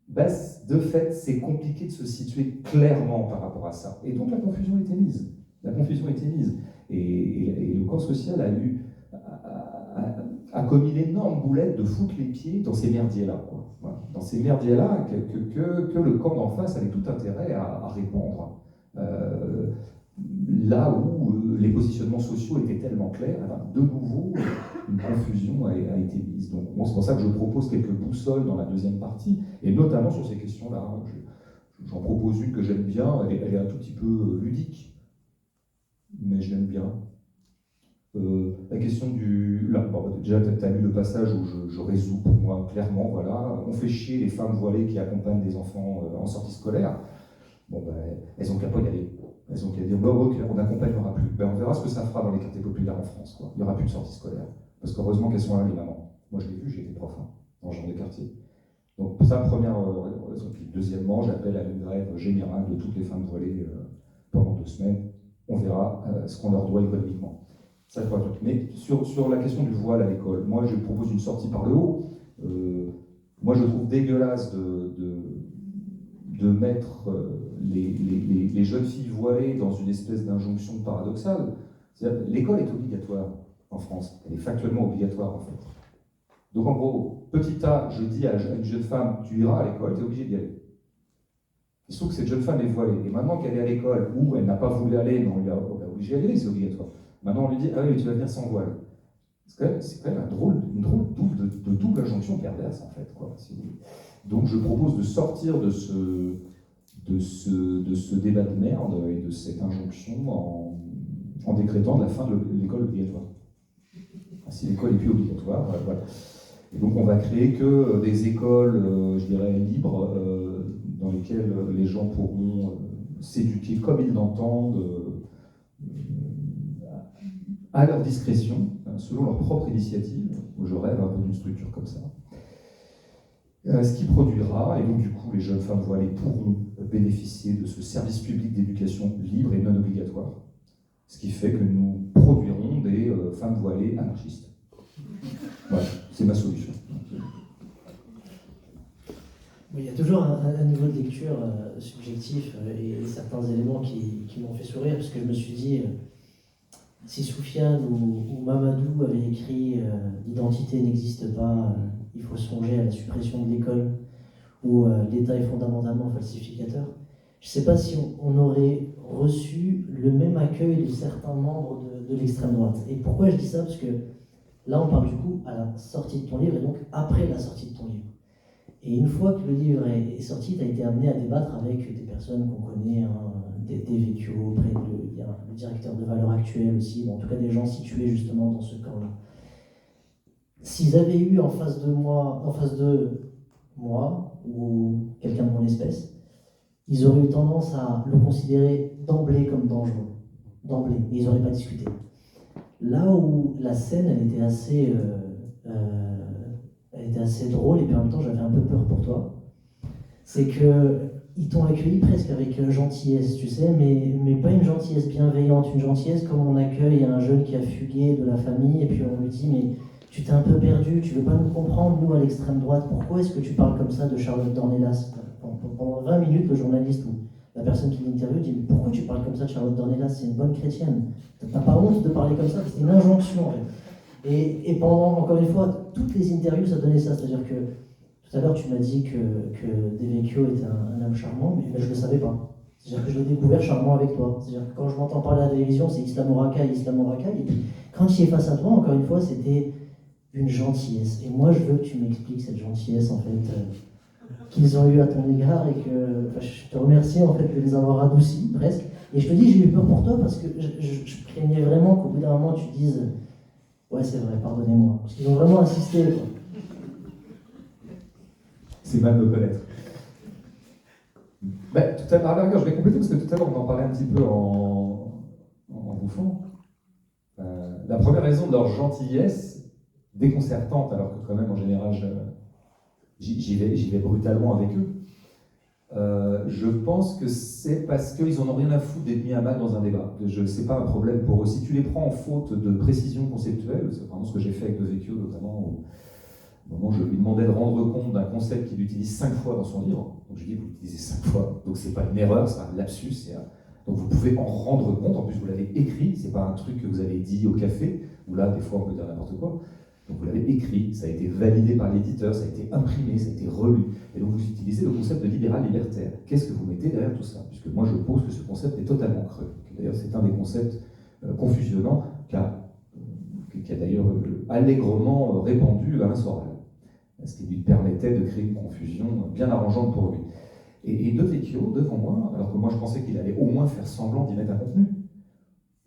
de fait, c'est compliqué de se situer clairement par rapport à ça. Et donc, la confusion était mise. La confusion était mise. Et le camp social a commis l'énorme boulette de foutre les pieds dans ces merdiers-là. Voilà. Dans ces merdiers-là que le camp d'en face avait tout intérêt à répandre. Là où les positionnements sociaux étaient tellement clairs, de nouveau, une confusion a été mise. Donc, c'est pour ça que je propose quelques boussoles dans la deuxième partie, et notamment sur ces questions-là. J'en propose une que j'aime bien, elle est un tout petit peu ludique, mais je l'aime bien. La question déjà, tu as lu le passage où je résous pour moi clairement, voilà, on fait chier les femmes voilées qui accompagnent des enfants en sortie scolaire. Bon, elles ont qu'à pas y aller. Elles ont qu'à dire, on n'accompagnera plus. On verra ce que ça fera dans les quartiers populaires en France. Quoi. Il n'y aura plus de sortie scolaire. Parce qu'heureusement qu'elles sont là, les mamans. Moi, je l'ai vu, j'ai été prof dans ce genre de quartier. Donc, ça, première raison. Puis, deuxièmement, j'appelle à une grève générale de toutes les femmes voilées pendant 2 semaines. On verra ce qu'on leur doit économiquement. Ça, je crois tout. Mais sur la question du voile à l'école, moi, je propose une sortie par le haut. Moi, je trouve dégueulasse de mettre les jeunes filles voilées dans une espèce d'injonction paradoxale. C'est-à-dire, l'école est obligatoire en France. Elle est factuellement obligatoire, en fait. Donc, en gros, petit A, je dis à une jeune femme, tu iras à l'école, tu es obligé d'y aller. Il se trouve que cette jeune femme est voilée. Et maintenant qu'elle est à l'école, où elle n'a pas voulu aller, mais on l'a obligée d'y aller, c'est obligatoire. Maintenant, on lui dit, ah oui, mais tu vas venir sans voile. C'est quand même une drôle de double injonction perverse, en fait, quoi, si vous voulez. Donc, je propose de sortir de ce débat de merde et de cette injonction en décrétant la fin de l'école obligatoire. Si l'école n'est plus obligatoire, voilà. Et donc, on va créer que des écoles, je dirais, libres, dans lesquelles les gens pourront s'éduquer comme ils l'entendent, à leur discrétion, selon leur propre initiative. Je rêve un peu d'une structure comme ça. Ce qui produira, et donc du coup les jeunes femmes voilées pourront bénéficier de ce service public d'éducation libre et non obligatoire. Ce qui fait que nous produirons des femmes voilées anarchistes. Voilà, c'est ma solution. Il y a toujours un niveau de lecture subjectif et certains éléments qui m'ont fait sourire, parce que je me suis dit, si Soufiane ou Mamadou avaient écrit « L'identité n'existe pas, il faut songer à la suppression de l'école » ou « L'État est fondamentalement falsificateur », je ne sais pas si on aurait reçu le même accueil de certains membres de l'extrême droite. Et pourquoi je dis ça? Parce que là, on parle du coup à la sortie de ton livre, et donc après la sortie de ton livre. Et une fois que le livre est sorti, tu as été amené à débattre avec des personnes qu'on connaît, des Vecchio, il y a le directeur de Valeurs Actuelles aussi, en tout cas des gens situés justement dans ce camp-là. S'ils avaient eu en face de moi ou quelqu'un de mon espèce, ils auraient eu tendance à le considérer d'emblée comme dangereux. D'emblée, et ils n'auraient pas discuté. Là où la scène, elle était assez drôle, et puis en même temps j'avais un peu peur pour toi, c'est qu'ils t'ont accueilli presque avec gentillesse, tu sais, mais pas une gentillesse bienveillante, une gentillesse comme on accueille un jeune qui a fugué de la famille, et puis on lui dit, mais tu t'es un peu perdu, tu veux pas nous comprendre, nous à l'extrême droite, pourquoi est-ce que tu parles comme ça de Charlotte Dornelas? Pendant 20 minutes, le journaliste ou la personne qui l'interviewe dit, mais pourquoi tu parles comme ça de Charlotte Dornelas? C'est une bonne chrétienne, t'as pas honte de parler comme ça? C'est une injonction en fait. Et pendant, encore une fois, toutes les interviews, ça donnait ça. C'est-à-dire que, tout à l'heure, tu m'as dit que De Vecchio était un homme charmant, mais je ne le savais pas. C'est-à-dire que je l'ai découvert charmant avec toi. C'est-à-dire que quand je m'entends parler à la télévision, c'est Islamo Racaille. Et puis, quand il est face à toi, encore une fois, c'était une gentillesse. Et moi, je veux que tu m'expliques cette gentillesse, en fait, qu'ils ont eue à ton égard, et que je te remercie, en fait, de les avoir adoucis, presque. Et je te dis, j'ai eu peur pour toi, parce que je craignais vraiment qu'au bout d'un moment, tu dises... Ouais, c'est vrai, pardonnez-moi. Parce qu'ils ont vraiment insisté, quoi. C'est mal de me connaître. Tout à l'heure, je vais compléter, parce que tout à l'heure, on en parlait un petit peu en bouffant. La première raison de leur gentillesse déconcertante, alors que quand même, en général, j'y vais brutalement avec eux. Je pense que c'est parce qu'ils n'en ont rien à foutre d'être mis à mal dans un débat. C'est pas un problème pour eux. Si tu les prends en faute de précision conceptuelle, c'est vraiment ce que j'ai fait avec De Vecchio, notamment, au moment où je lui demandais de rendre compte d'un concept qu'il utilise 5 fois dans son livre. Donc je lui dis, vous l'utilisez 5 fois, donc c'est pas une erreur, c'est pas un lapsus. Donc vous pouvez en rendre compte, en plus vous l'avez écrit, c'est pas un truc que vous avez dit au café, où là, des fois, on peut dire n'importe quoi. Donc vous l'avez écrit, ça a été validé par l'éditeur, ça a été imprimé, ça a été relu. Et donc vous utilisez le concept de libéral libertaire. Qu'est-ce que vous mettez derrière tout ça? Puisque moi je pose que ce concept est totalement creux. D'ailleurs c'est un des concepts confusionnants qui a d'ailleurs allègrement répandu Alain Soral, ce qui lui permettait de créer une confusion bien arrangeante pour lui. Et De Vecchio, devant moi, alors que moi je pensais qu'il allait au moins faire semblant d'y mettre un contenu,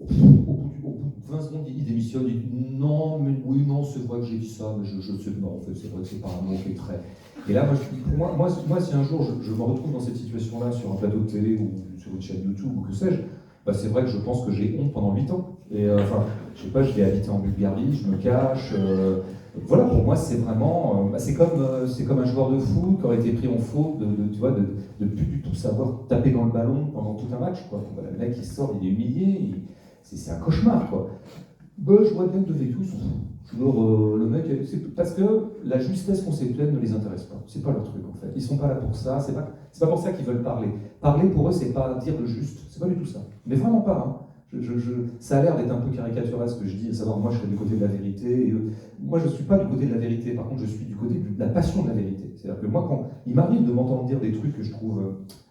au bout de 20 secondes, il démissionne, il dit non, mais oui, non, c'est vrai que j'ai dit ça, mais je sais, non, en fait, c'est vrai que c'est pas un mot qui est très. Et là, moi, si un jour je me retrouve dans cette situation-là sur un plateau de télé ou sur une chaîne YouTube ou que sais-je, bah, c'est vrai que je pense que j'ai honte pendant 8 ans. Et enfin, je sais pas, je vais habiter en Bulgarie, je me cache. Voilà, pour moi, c'est vraiment. C'est comme un joueur de foot qui aurait été pris en faute tu vois, de plus du tout savoir taper dans le ballon pendant tout un match, quoi. Voilà, le mec, il sort, il est humilié. C'est un cauchemar, quoi. Ben, je vois bien que De Vecchio, ils s'en foutent. Le mec, c'est parce que la justesse conceptuelle ne les intéresse pas. C'est pas leur truc, en fait. Ils sont pas là pour ça. C'est pas pour ça qu'ils veulent parler. Parler, pour eux, c'est pas dire le juste. C'est pas du tout ça. Mais vraiment pas, hein. Ça a l'air d'être un peu caricatural ce que je dis, à savoir, moi, je serais du côté de la vérité. Et moi, je suis pas du côté de la vérité. Par contre, je suis du côté de la passion de la vérité. C'est-à-dire que moi, quand il m'arrive de m'entendre dire des trucs que je trouve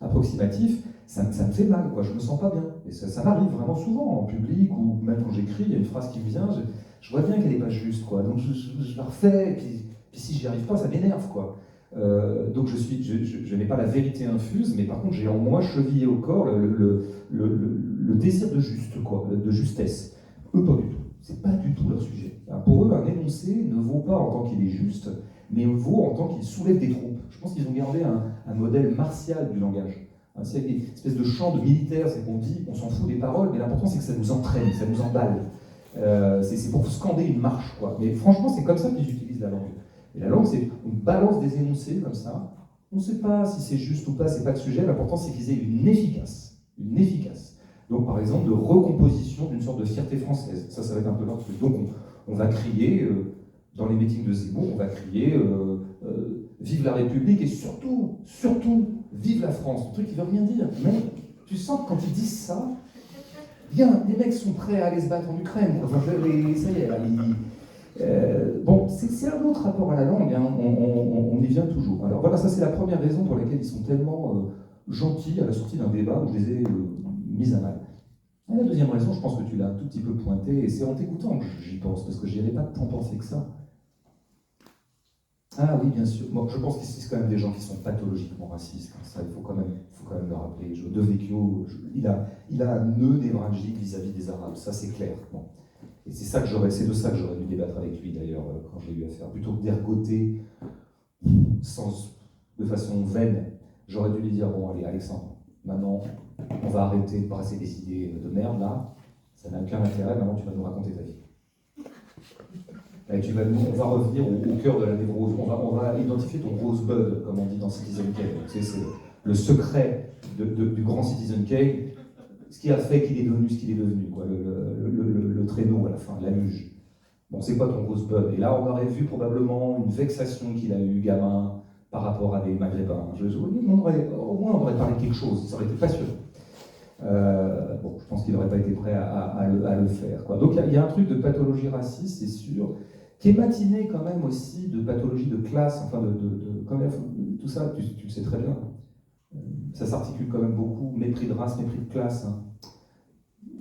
approximatifs, ça me fait mal, quoi. Je me sens pas bien. Et ça m'arrive vraiment souvent en public ou même quand j'écris, il y a une phrase qui me vient, je vois bien qu'elle n'est pas juste, quoi. Donc je la refais, et puis si j'y arrive pas, ça m'énerve, quoi. Donc je n'ai pas la vérité infuse, mais par contre j'ai en moi chevillé au corps le désir de juste, quoi, de justesse. Eux, pas du tout. C'est pas du tout leur sujet. Alors, pour eux, un énoncé ne vaut pas en tant qu'il est juste, mais vaut en tant qu'il soulève des troupes. Je pense qu'ils ont gardé un modèle martial du langage. C'est une espèce de chant de militaire, c'est qu'on dit, on s'en fout des paroles, mais l'important c'est que ça nous entraîne, ça nous emballe. C'est pour scander une marche, quoi. Mais franchement, c'est comme ça qu'ils utilisent la langue. Et la langue, c'est on balance des énoncés comme ça. On ne sait pas si c'est juste ou pas, c'est pas le sujet. L'important, c'est qu'ils aient une efficace. Une efficace. Donc, par exemple, de recomposition d'une sorte de fierté française. Ça va être un peu leur truc. Donc, on va crier, dans les meetings de Zemmour, on va crier vive la République et surtout, vive la France. Un truc qui ne veut rien dire. Mais tu sens que quand ils disent ça, bien, les mecs sont prêts à aller se battre en Ukraine. Enfin, ça y est, là, bon, c'est un autre rapport à la langue, hein. On y vient toujours. Alors voilà, ça c'est la première raison pour laquelle ils sont tellement gentils à la sortie d'un débat où je les ai mis à mal. Et la deuxième raison, je pense que tu l'as un tout petit peu pointé, et c'est en t'écoutant que j'y pense, parce que j'y avais pas tant pensé que ça. Ah oui, bien sûr. Bon, je pense que c'est quand même des gens qui sont pathologiquement racistes. Ça, il faut quand même le rappeler. De Vecchio, il a un nœud névralgique vis-à-vis des Arabes, ça c'est clair. Bon. Et c'est de ça que j'aurais dû débattre avec lui d'ailleurs quand j'ai eu affaire. Plutôt que d'ergoter de façon vaine, j'aurais dû lui dire bon allez Alexandre, maintenant on va arrêter de brasser des idées de merde là, ça n'a aucun intérêt, maintenant tu vas nous raconter ta vie. Et on va revenir au cœur de la névrose, on va identifier ton rosebud, comme on dit dans Citizen Kane. C'est le secret du grand Citizen Kane, ce qui a fait qu'il est devenu ce qu'il est devenu, quoi, le traîneau à la fin, la luge. Bon, c'est quoi ton rosebud? Et là, on aurait vu probablement une vexation qu'il a eue, gamin, par rapport à des Maghrébins. Au moins, on aurait parlé de quelque chose, ça aurait été passionnant. Bon, je pense qu'il n'aurait pas été prêt à le faire, quoi. Donc, il y a un truc de pathologie raciste, c'est sûr, qui est matiné quand même aussi de pathologie de classe, enfin, quand même, tout ça, tu le sais très bien. Ça s'articule quand même beaucoup, mépris de race, mépris de classe. Hein.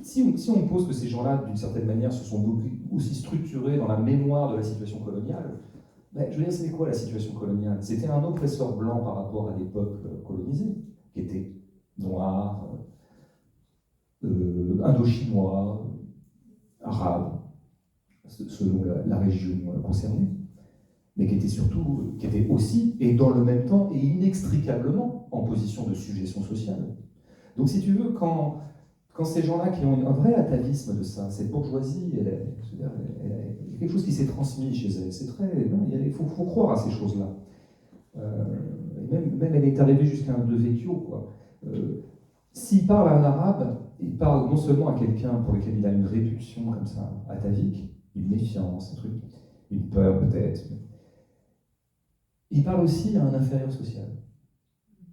Si on pose que ces gens-là, d'une certaine manière, se sont aussi structurés dans la mémoire de la situation coloniale, ben, je veux dire, c'était quoi la situation coloniale? C'était un oppresseur blanc par rapport à des peuples colonisés, qui étaient noirs, indo-chinois, arabes, selon la région concernée, mais qui était aussi, et dans le même temps, et inextricablement, en position de sujétion sociale. Donc si tu veux, quand quand ces gens-là qui ont un vrai atavisme de ça, cette bourgeoisie, il y a quelque chose qui s'est transmis chez elle. C'est très, non, il faut croire à ces choses-là. Même elle est arrivée jusqu'à un De Vecchio, quoi. S'il parle à un arabe, il parle non seulement à quelqu'un pour lequel il a une répulsion comme ça, atavique, une méfiance, un truc, une peur peut-être. Il parle aussi à un inférieur social.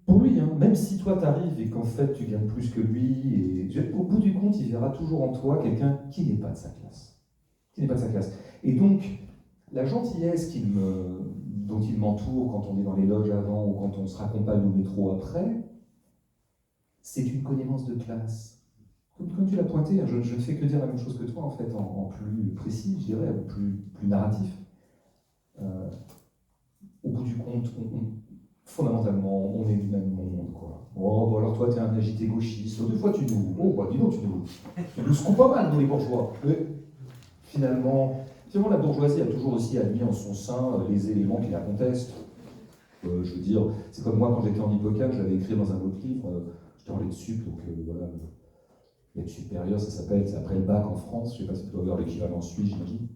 Pour lui, hein, même si toi t'arrives et qu'en fait tu gagnes plus que lui, et au bout du compte, il verra toujours en toi quelqu'un qui n'est pas de sa classe. Qui n'est pas de sa classe. Et donc, la gentillesse dont il m'entoure quand on est dans les loges avant ou quand on se raccompagne au métro après, c'est une connivence de classe. Comme tu l'as pointé, hein, je ne fais que dire la même chose que toi, en fait, en plus précis, je dirais, ou plus narratif. Au bout du compte, fondamentalement, on est du même monde, quoi. Oh, bon, alors toi, t'es un agité gauchiste. Des fois, tu nous... Oh, bah, dis donc, tu nous secoues pas mal, nous, les bourgeois. Mais finalement, la bourgeoisie a toujours aussi admis en son sein les éléments qui la contestent. Je veux dire, c'est comme moi, quand j'étais en Hippocampe, j'avais écrit dans un autre livre, j'étais en lettres sup, donc voilà, lettres supérieures, ça s'appelle, c'est après le bac en France, je sais pas si tu dois avoir l'équivalent suisse, j'imagine.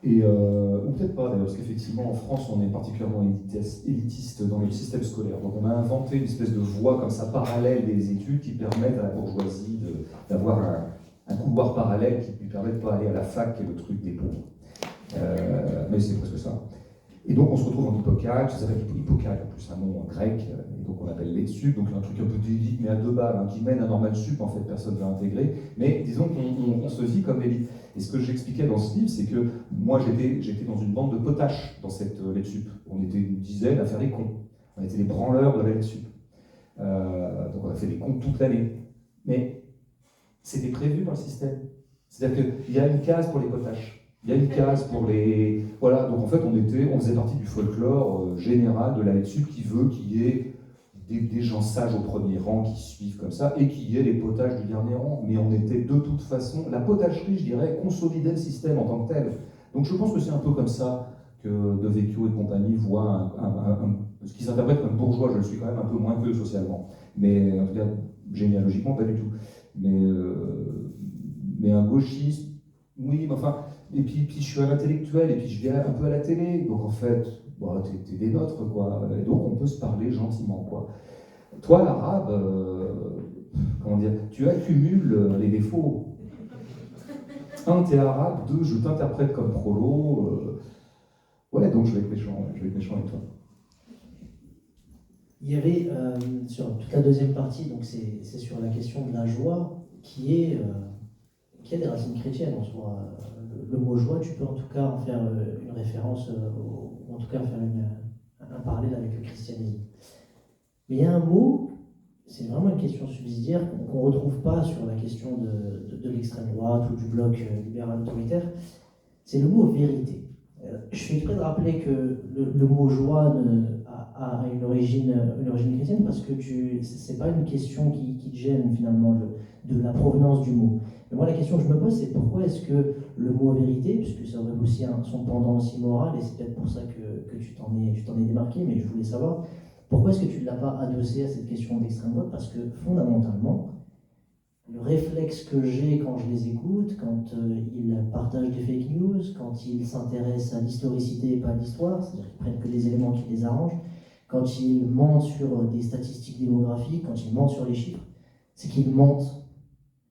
Ou peut-être pas d'ailleurs, parce qu'effectivement en France on est particulièrement élitiste dans le système scolaire. Donc on a inventé une espèce de voie comme ça parallèle des études qui permettent à la bourgeoisie d'avoir un couloir parallèle qui lui permet de ne pas aller à la fac, qui est le truc des pauvres. Mais c'est presque ça. Et donc on se retrouve en Hippocate, ça s'appelle Hippocate, en plus un nom en grec, et donc on appelle les sup, donc un truc un peu d'élite, mais à 2 balles, hein, qui mène à normal sup, en fait, personne ne va intégrer, mais disons qu'on se vit comme élite. Et ce que j'expliquais dans ce livre, c'est que moi j'étais dans une bande de potaches dans cette lettre sup. On était une dizaine à faire les cons. On était les branleurs de la lettre sup. Donc on a fait des cons toute l'année. Mais c'était prévu dans le système. C'est-à-dire qu'il y a une case pour les potaches. Il y a une case pour les... Voilà, donc en fait on faisait partie du folklore général de la lettre sup qui veut qu'il y ait des gens sages au premier rang qui suivent comme ça, et qu'il y ait les potages du dernier rang. Mais on était de toute façon... La potagerie, je dirais, consolidait le système en tant que tel. Donc je pense que c'est un peu comme ça que De Vecchio et compagnie voient ce qu'ils interprètent comme bourgeois. Je le suis quand même un peu moins que socialement. Mais en tout cas, généalogiquement, pas du tout. Mais un gauchiste, oui, mais enfin... Et puis je suis un intellectuel, et puis je viens un peu à la télé. Donc en fait... Bon, t'es des nôtres, quoi. Et donc on peut se parler gentiment, quoi. Toi, l'arabe, comment dire, tu accumules les défauts. 1, t'es arabe, 2, je t'interprète comme prolo. Ouais, donc je vais être méchant avec toi. Il y avait, sur toute la deuxième partie, donc c'est sur la question de la joie, qui a des racines chrétiennes en soi. Le mot joie, tu peux en tout cas en faire une référence, ou en tout cas faire un parallèle avec le christianisme. Mais il y a un mot, c'est vraiment une question subsidiaire qu'on ne retrouve pas sur la question de l'extrême droite ou du bloc libéral autoritaire, c'est le mot vérité. Je fais exprès de rappeler que le mot joie a une origine chrétienne, parce que ce n'est pas une question qui te gêne finalement de la provenance du mot. Mais moi, la question que je me pose, c'est pourquoi est-ce que le mot vérité, puisque ça aurait aussi son pendant aussi moral, et c'est peut-être pour ça que tu t'en es démarqué, mais je voulais savoir, pourquoi est-ce que tu ne l'as pas adossé à cette question d'extrême droite? Parce que fondamentalement, le réflexe que j'ai quand je les écoute, quand ils partagent des fake news, quand ils s'intéressent à l'historicité et pas à l'histoire, c'est-à-dire qu'ils prennent que les éléments qui les arrangent, quand ils mentent sur des statistiques démographiques, quand ils mentent sur les chiffres, c'est qu'ils mentent.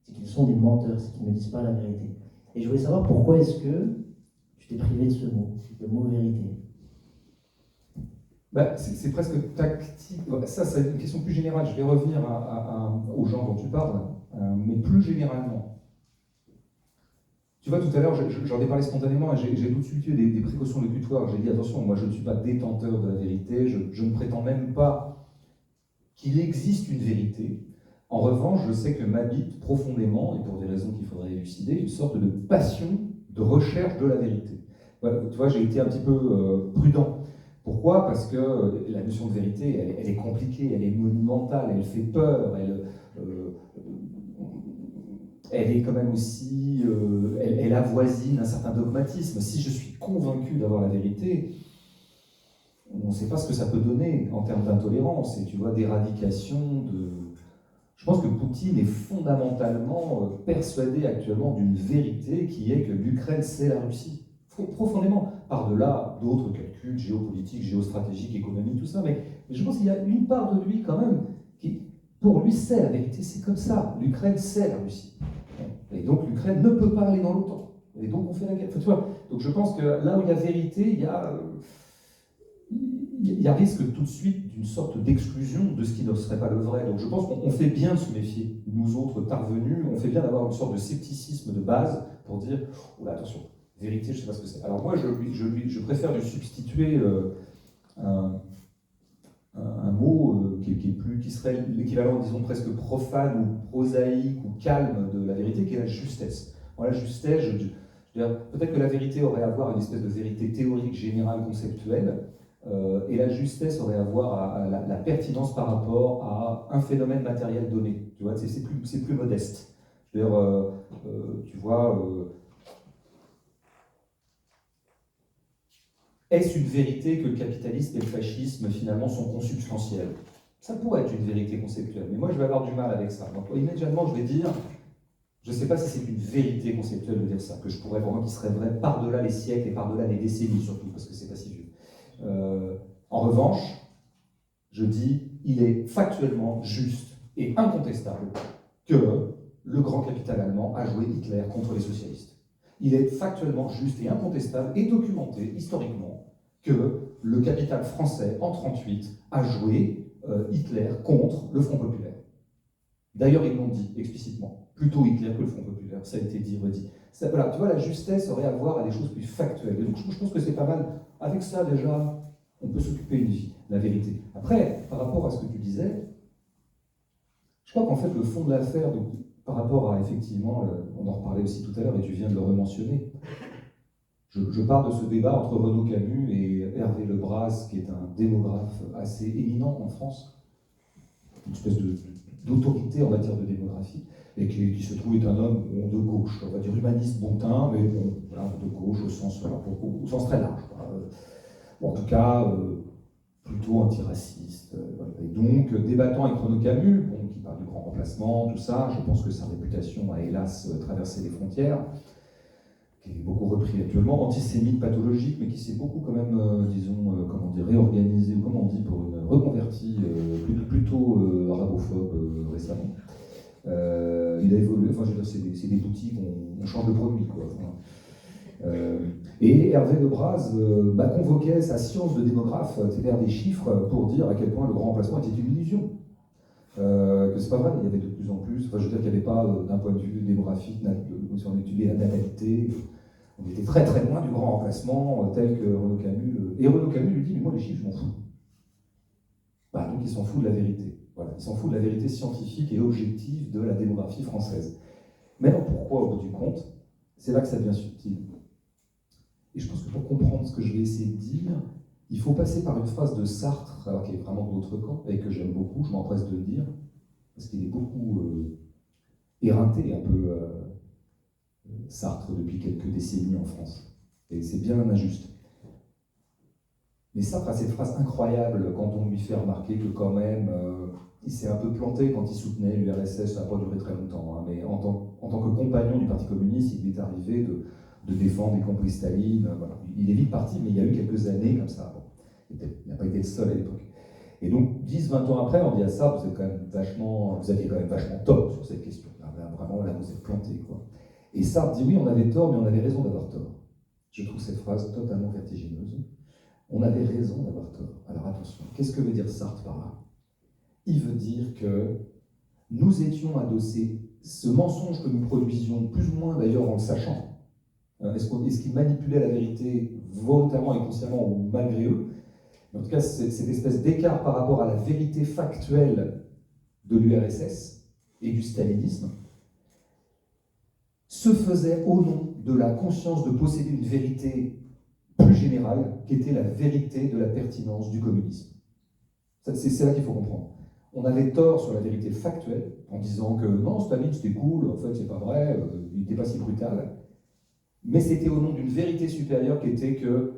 C'est qu'ils sont des menteurs, c'est qu'ils ne disent pas la vérité. Et je voulais savoir pourquoi est-ce que tu t'es privé de ce mot, le mot vérité. C'est presque tactique. Ça, c'est une question plus générale. Je vais revenir aux gens dont tu parles, mais plus généralement. Tu vois, tout à l'heure, j'en ai parlé spontanément, et j'ai tout de suite eu des précautions locutoires. J'ai dit, attention, moi je ne suis pas détenteur de la vérité, je ne prétends même pas qu'il existe une vérité. En revanche, je sais que m'habite profondément, et pour des raisons qu'il faudrait élucider, une sorte de passion de recherche de la vérité. Tu vois, j'ai été un petit peu prudent. Pourquoi? Parce que la notion de vérité, elle est compliquée, elle est monumentale, elle fait peur, elle est quand même aussi... elle avoisine un certain dogmatisme. Si je suis convaincu d'avoir la vérité, on ne sait pas ce que ça peut donner en termes d'intolérance et, tu vois, d'éradication de... Je pense que Poutine est fondamentalement persuadé actuellement d'une vérité qui est que l'Ukraine, c'est la Russie. Profondément, par-delà d'autres calculs géopolitiques, géostratégiques, économiques, tout ça, mais je pense qu'il y a une part de lui quand même qui, pour lui, c'est la vérité, c'est comme ça. L'Ukraine, c'est la Russie. Et donc l'Ukraine ne peut pas aller dans l'OTAN. Et donc on fait la guerre. Enfin, tu vois, donc je pense que là où il y a vérité, il y a risque tout de suite d'une sorte d'exclusion de ce qui ne serait pas le vrai. Donc je pense qu'on fait bien de se méfier, nous autres tarvenus, on fait bien d'avoir une sorte de scepticisme de base pour dire, oh là, attention, vérité, je ne sais pas ce que c'est. Alors moi, je préfère lui substituer un mot qui serait l'équivalent, disons, presque profane ou prosaïque ou calme de la vérité, qui est la justesse. Bon, la justesse, je veux dire, peut-être que la vérité aurait à voir une espèce de vérité théorique, générale, conceptuelle, et la justesse aurait à voir à la pertinence par rapport à un phénomène matériel donné. Tu vois, c'est plus modeste. Je veux dire, tu vois, est-ce une vérité que le capitalisme et le fascisme finalement sont consubstantiels? Ça pourrait être une vérité conceptuelle, mais moi je vais avoir du mal avec ça. Donc immédiatement je vais dire, je ne sais pas si c'est une vérité conceptuelle de dire ça, que je pourrais vraiment, qui serait vrai par-delà les siècles et par-delà les décennies surtout, parce que c'est pas si vieux. En revanche, je dis, il est factuellement juste et incontestable que le grand capital allemand a joué Hitler contre les socialistes. Il est factuellement juste et incontestable et documenté historiquement que le capital français, en 1938, a joué Hitler contre le Front populaire. D'ailleurs, ils l'ont dit explicitement, plutôt Hitler que le Front populaire, ça a été dit, redit. Ça, voilà, tu vois, la justesse aurait à voir à des choses plus factuelles. Et donc, je pense que c'est pas mal. Avec ça, déjà, on peut s'occuper une vie, la vérité. Après, par rapport à ce que tu disais, je crois qu'en fait, le fond de l'affaire, donc, par rapport à, effectivement, on en reparlait aussi tout à l'heure, et tu viens de le rementionner, je pars de ce débat entre Renaud Camus et Hervé Lebras, qui est un démographe assez éminent en France, une espèce d'autorité en matière de démographie, et qui se trouve être un homme de gauche, on va dire humaniste bon teint, mais bon, voilà, de gauche au sens très large. Bon, en tout cas, plutôt antiraciste. Voilà. Et donc, débattant avec Renaud Camus, bon, qui parle du grand remplacement, tout ça, je pense que sa réputation a hélas traversé les frontières, qui est beaucoup repris actuellement, antisémite pathologique, mais qui s'est beaucoup quand même, comment dire, réorganisé, ou comment on dit, pour une reconvertie plutôt arabophobe récemment. Il a évolué, enfin je veux dire, c'est des boutiques, on change de produit, quoi. Et Hervé Lebras convoquait sa science de démographe, c'est-à-dire des chiffres, pour dire à quel point le grand remplacement était une illusion. Que c'est pas vrai, il y avait de plus en plus, enfin je veux dire qu'il n'y avait pas, d'un point de vue démographique, si on étudiait la natalité, on était très très loin du grand remplacement tel que Renaud Camus. Et Renaud Camus lui dit, mais moi les chiffres, je m'en fous. Donc il s'en fout de la vérité. Voilà, il s'en fout de la vérité scientifique et objective de la démographie française. Mais alors pourquoi, au bout du compte, c'est là que ça devient subtil. Et je pense que pour comprendre ce que je vais essayer de dire, il faut passer par une phrase de Sartre, alors qui est vraiment de l'autre camp, et que j'aime beaucoup, je m'empresse de le dire, parce qu'il est beaucoup éreinté un peu Sartre depuis quelques décennies en France. Et c'est bien injuste. Mais Sartre a cette phrase incroyable quand on lui fait remarquer que quand même, il s'est un peu planté quand il soutenait l'URSS, ça n'a pas duré très longtemps, hein, mais en tant que compagnon du Parti communiste, il est arrivé de défendre, y compris Staline. Voilà. Il est vite parti, mais il y a eu quelques années comme ça. Bon. Il n'a pas été le seul à l'époque. Et donc, 10-20 ans après, on dit à Sartre, vous aviez quand même vachement tort sur cette question. Vraiment, là, vous êtes planté, quoi. Et Sartre dit, oui, on avait tort, mais on avait raison d'avoir tort. Je trouve cette phrase totalement vertigineuse. On avait raison d'avoir tort. Alors attention, qu'est-ce que veut dire Sartre par là? Il veut dire que nous étions adossés, ce mensonge que nous produisions, plus ou moins d'ailleurs en le sachant, est-ce qu'ils manipulaient la vérité volontairement et consciemment ou malgré eux? En tout cas, cette espèce d'écart par rapport à la vérité factuelle de l'URSS et du stalinisme se faisait au nom de la conscience de posséder une vérité plus générale, qui était la vérité de la pertinence du communisme. C'est là qu'il faut comprendre. On avait tort sur la vérité factuelle, en disant que non, Staline c'était cool, en fait c'est pas vrai, il n'était pas si brutal, mais c'était au nom d'une vérité supérieure qui était que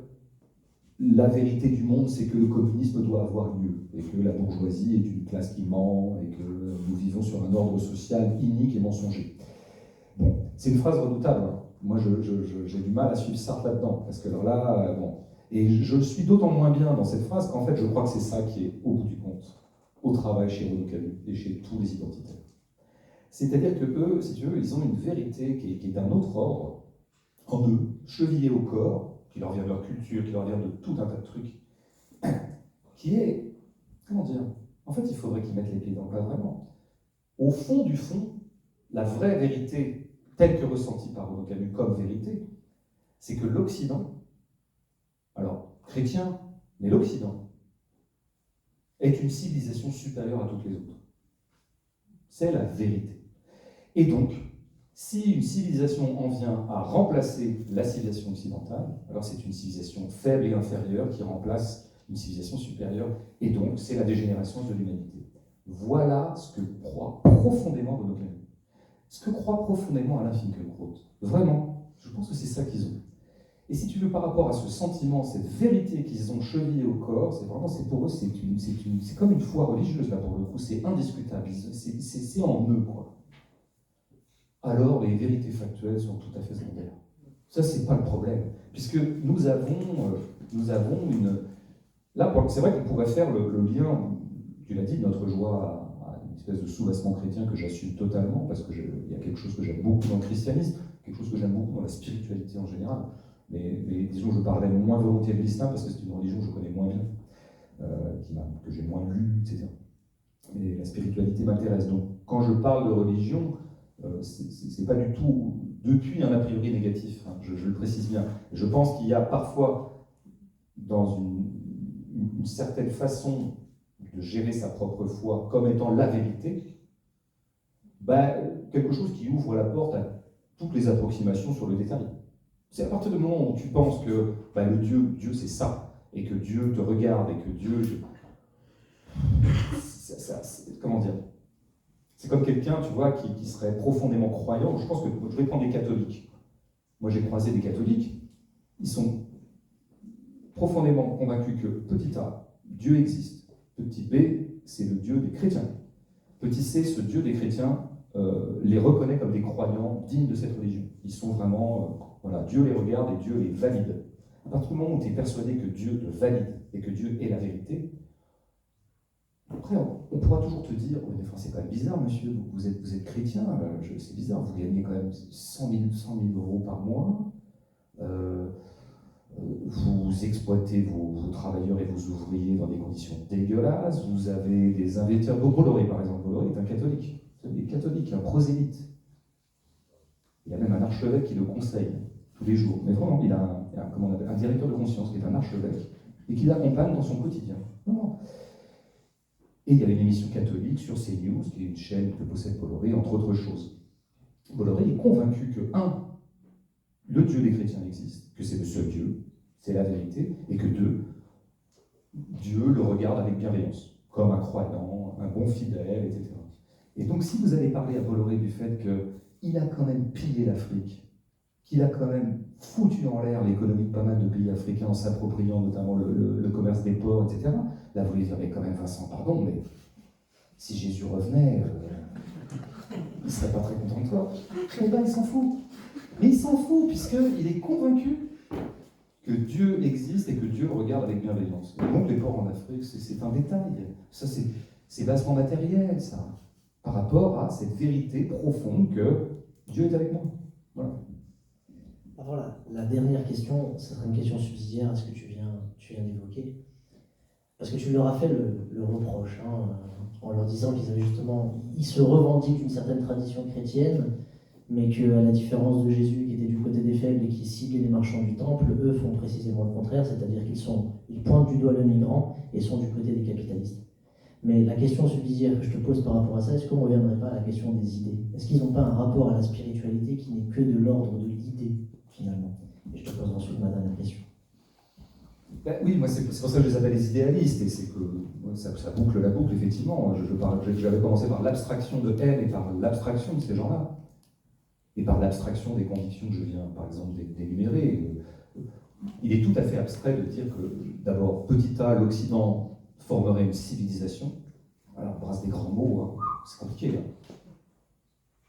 la vérité du monde, c'est que le communisme doit avoir lieu, et que la bourgeoisie est une classe qui ment, et que nous vivons sur un ordre social inique et mensonger. Bon, c'est une phrase redoutable. Hein. Moi, j'ai du mal à suivre Sartre là-dedans, parce que alors là, bon. Et je suis d'autant moins bien dans cette phrase qu'en fait, je crois que c'est ça qui est, au bout du compte, au travail chez Renaud Camus et chez tous les identitaires. C'est-à-dire que eux, si tu veux, ils ont une vérité qui est d'un autre ordre, en eux, chevillée au corps, qui leur vient de leur culture, qui leur vient de tout un tas de trucs, qui est, comment dire, en fait, il faudrait qu'ils mettent les pieds dans le plat vraiment. Au fond du fond, la vraie vérité, telle que ressentie par Renaud Camus comme vérité, c'est que l'Occident, alors chrétien, mais l'Occident, est une civilisation supérieure à toutes les autres. C'est la vérité. Et donc, si une civilisation en vient à remplacer la civilisation occidentale, alors c'est une civilisation faible et inférieure qui remplace une civilisation supérieure, et donc c'est la dégénération de l'humanité. Voilà ce que croit profondément Renaud Camus. Ce que croit profondément Alain Finkielkraut. Vraiment, je pense que c'est ça qu'ils ont. Et si tu veux, par rapport à ce sentiment, cette vérité qu'ils ont chevillée au corps, c'est vraiment, c'est pour eux, c'est comme une foi religieuse, là, pour le coup, c'est indiscutable, c'est en eux, quoi. Alors, les vérités factuelles sont tout à fait secondaires. Ça, c'est pas le problème, puisque nous avons une... Là, c'est vrai qu'on pourrait faire le lien, tu l'as dit, de notre joie à une espèce de soubassement chrétien que j'assume totalement, parce qu'il y a quelque chose que j'aime beaucoup dans le christianisme, quelque chose que j'aime beaucoup dans la spiritualité en général. Mais disons, je parlerai moins volontiers de l'islam parce que c'est une religion que je connais moins bien, que j'ai moins lue, etc. Mais la spiritualité m'intéresse. Donc, quand je parle de religion, c'est pas du tout depuis un a priori négatif, hein, je le précise bien. Je pense qu'il y a parfois, dans une certaine façon de gérer sa propre foi comme étant la vérité, quelque chose qui ouvre la porte à toutes les approximations sur le détail. C'est à partir du moment où tu penses que le Dieu c'est ça, et que Dieu te regarde, et que Dieu... comment dire? C'est comme quelqu'un, tu vois, qui serait profondément croyant. Je pense que je vais prendre les catholiques. Moi, j'ai croisé des catholiques. Ils sont profondément convaincus que, petit a, Dieu existe. Petit b, c'est le Dieu des chrétiens. Petit c, ce Dieu des chrétiens les reconnaît comme des croyants dignes de cette religion. Ils sont vraiment... voilà, Dieu les regarde et Dieu les valide. À partir du moment où tu es persuadé que Dieu te valide et que Dieu est la vérité, après, on pourra toujours te dire, oh, mais c'est quand même bizarre, monsieur, vous êtes chrétien, c'est bizarre, vous gagnez quand même 100 000 euros par mois, vous exploitez vos travailleurs et vos ouvriers dans des conditions dégueulasses, vous avez des investisseurs. Bolloré, par exemple, Bolloré est un catholique. Il est catholique, un prosélyte. Il y a même un archevêque qui le conseille tous les jours. Mais vraiment, il a un directeur de conscience qui est un archevêque et qui l'accompagne dans son quotidien. Non. Et il y a une émission catholique sur CNews, qui est une chaîne que possède Bolloré, entre autres choses. Bolloré est convaincu que, le Dieu des chrétiens existe, que c'est le seul Dieu, c'est la vérité, et que Dieu le regarde avec bienveillance, comme un croyant, un bon fidèle, etc. Et donc, si vous allez parler à Bolloré du fait qu'il a quand même pillé l'Afrique, qu'il a quand même foutu en l'air l'économie de pas mal de pays africains en s'appropriant notamment le commerce des ports, etc., là, vous lui direz quand même, Vincent, pardon, mais si Jésus revenait, il ne serait pas très content de toi. Eh bien, il s'en fout. Mais il s'en fout, puisqu'il est convaincu que Dieu existe et que Dieu le regarde avec bienveillance. Et donc, les ports en Afrique, c'est un détail. Ça, c'est vastement matériel, ça, par rapport à cette vérité profonde que Dieu est avec moi. Voilà. Voilà, la dernière question, ce sera une question subsidiaire à ce que tu viens d'évoquer. Parce que tu leur as fait le reproche, en leur disant ils se revendiquent d'une certaine tradition chrétienne, mais qu'à la différence de Jésus qui était du côté des faibles et qui ciblait les marchands du temple, eux font précisément le contraire, c'est-à-dire qu'ils pointent du doigt le migrant et sont du côté des capitalistes. Mais la question subsidiaire que je te pose par rapport à ça, est-ce qu'on ne reviendrait pas à la question des idées? Est-ce qu'ils n'ont pas un rapport à la spiritualité qui n'est que de l'ordre de l'idée, finalement? Et je te pose ensuite ma dernière question. Oui, moi c'est pour ça que je les appelle les idéalistes, et c'est que ça boucle la boucle, effectivement. J'avais commencé par l'abstraction de haine et par l'abstraction de ces gens-là, et par l'abstraction des convictions que je viens, par exemple, d'énumérer. il est tout à fait abstrait de dire que, d'abord, petit a, l'Occident formerait une civilisation. Alors, on brasse des grands mots, hein. C'est compliqué. Hein.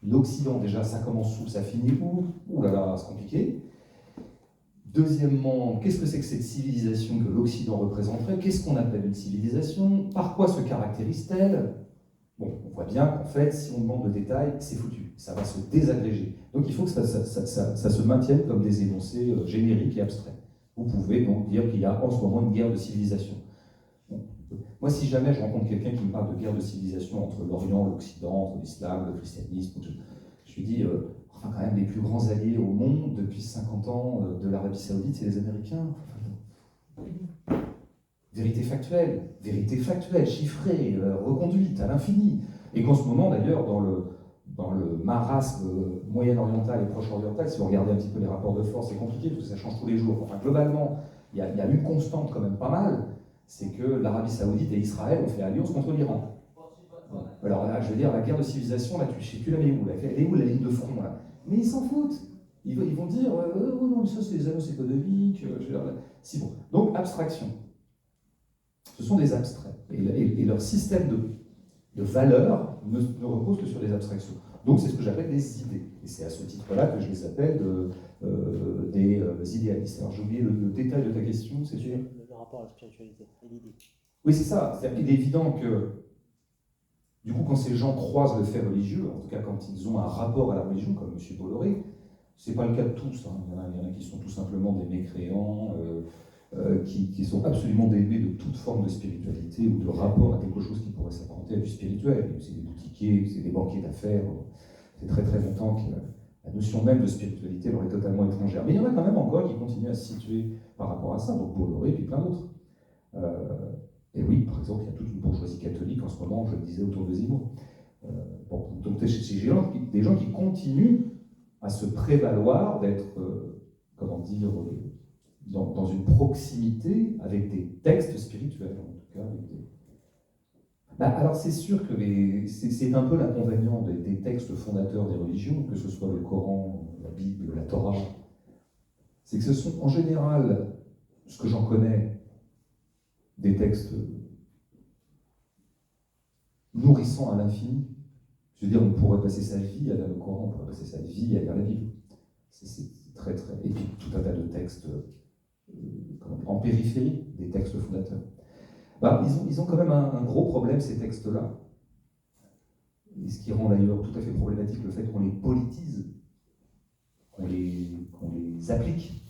L'Occident, déjà, ça commence où, ça finit où? Ouh là là, c'est compliqué. Deuxièmement, qu'est-ce que c'est que cette civilisation que l'Occident représenterait? Qu'est-ce qu'on appelle une civilisation? Par quoi se caractérise-t-elle? Bon, on voit bien qu'en fait, si on demande de détails, c'est foutu. Ça va se désagréger. Donc il faut que ça se maintienne comme des énoncés génériques et abstraits. Vous pouvez donc dire qu'il y a en ce moment une guerre de civilisation. Bon. Moi, si jamais je rencontre quelqu'un qui me parle de guerre de civilisation entre l'Orient, l'Occident, entre l'islam, le christianisme, je lui dis, enfin quand même, les plus grands alliés au monde depuis 50 ans de l'Arabie Saoudite, c'est les Américains. Vérité factuelle, chiffrée, reconduite à l'infini. Et qu'en ce moment, d'ailleurs, dans le marasme moyen-oriental et proche-oriental, si vous regardez un petit peu les rapports de force, c'est compliqué parce que ça change tous les jours. Enfin, globalement, il y a une constante quand même pas mal, c'est que l'Arabie Saoudite et Israël ont fait alliance contre l'Iran. Bon. Alors là, je veux dire, la guerre de civilisation, là, tu la mets où? Elle est où la ligne de front là? Mais ils s'en foutent. Ils vont dire, oh non, mais ça c'est des annonces économiques. Si bon. Donc, abstraction. Ce sont des abstraits. Et leur système de valeurs ne repose que sur des abstractions. Donc c'est ce que j'appelle des idées. Et c'est à ce titre-là que je les appelle des idéalistes. Alors j'ai oublié le détail de ta question, c'est sûr. Le rapport à la spiritualité et l'idée. Oui, c'est ça. C'est-à-dire qu'il est évident que, du coup, quand ces gens croisent le fait religieux, en tout cas quand ils ont un rapport à la religion, comme M. Bolloré, c'est pas le cas de tous. Hein. Il y en a qui sont tout simplement des mécréants, qui sont absolument dénués de toute forme de spiritualité ou de rapport à quelque chose qui pourrait s'apparenter à du spirituel. C'est des boutiquiers, c'est des banquiers d'affaires. C'est très très longtemps que la notion même de spiritualité leur est totalement étrangère. Mais il y en a quand même encore qui continuent à se situer par rapport à ça, donc Bolloré et puis plein d'autres. Et oui, par exemple, il y a toute une bourgeoisie catholique en ce moment, je le disais, autour de Zemmour. Bon, donc c'est des gens qui continuent à se prévaloir d'être, comment dire, dans une proximité avec des textes spirituels, en tout cas. Alors c'est sûr que c'est un peu l'inconvénient des textes fondateurs des religions, que ce soit le Coran, la Bible, la Torah, c'est que ce sont en général, ce que j'en connais, des textes nourrissants à l'infini. Je veux dire, on pourrait passer sa vie à lire le Coran, on pourrait passer sa vie à lire la Bible. C'est très très... Et puis tout un tas de textes en périphérie des textes fondateurs. Bah, ils ont quand même un gros problème, ces textes-là. Et ce qui rend d'ailleurs tout à fait problématique le fait qu'on les politise, qu'on les applique,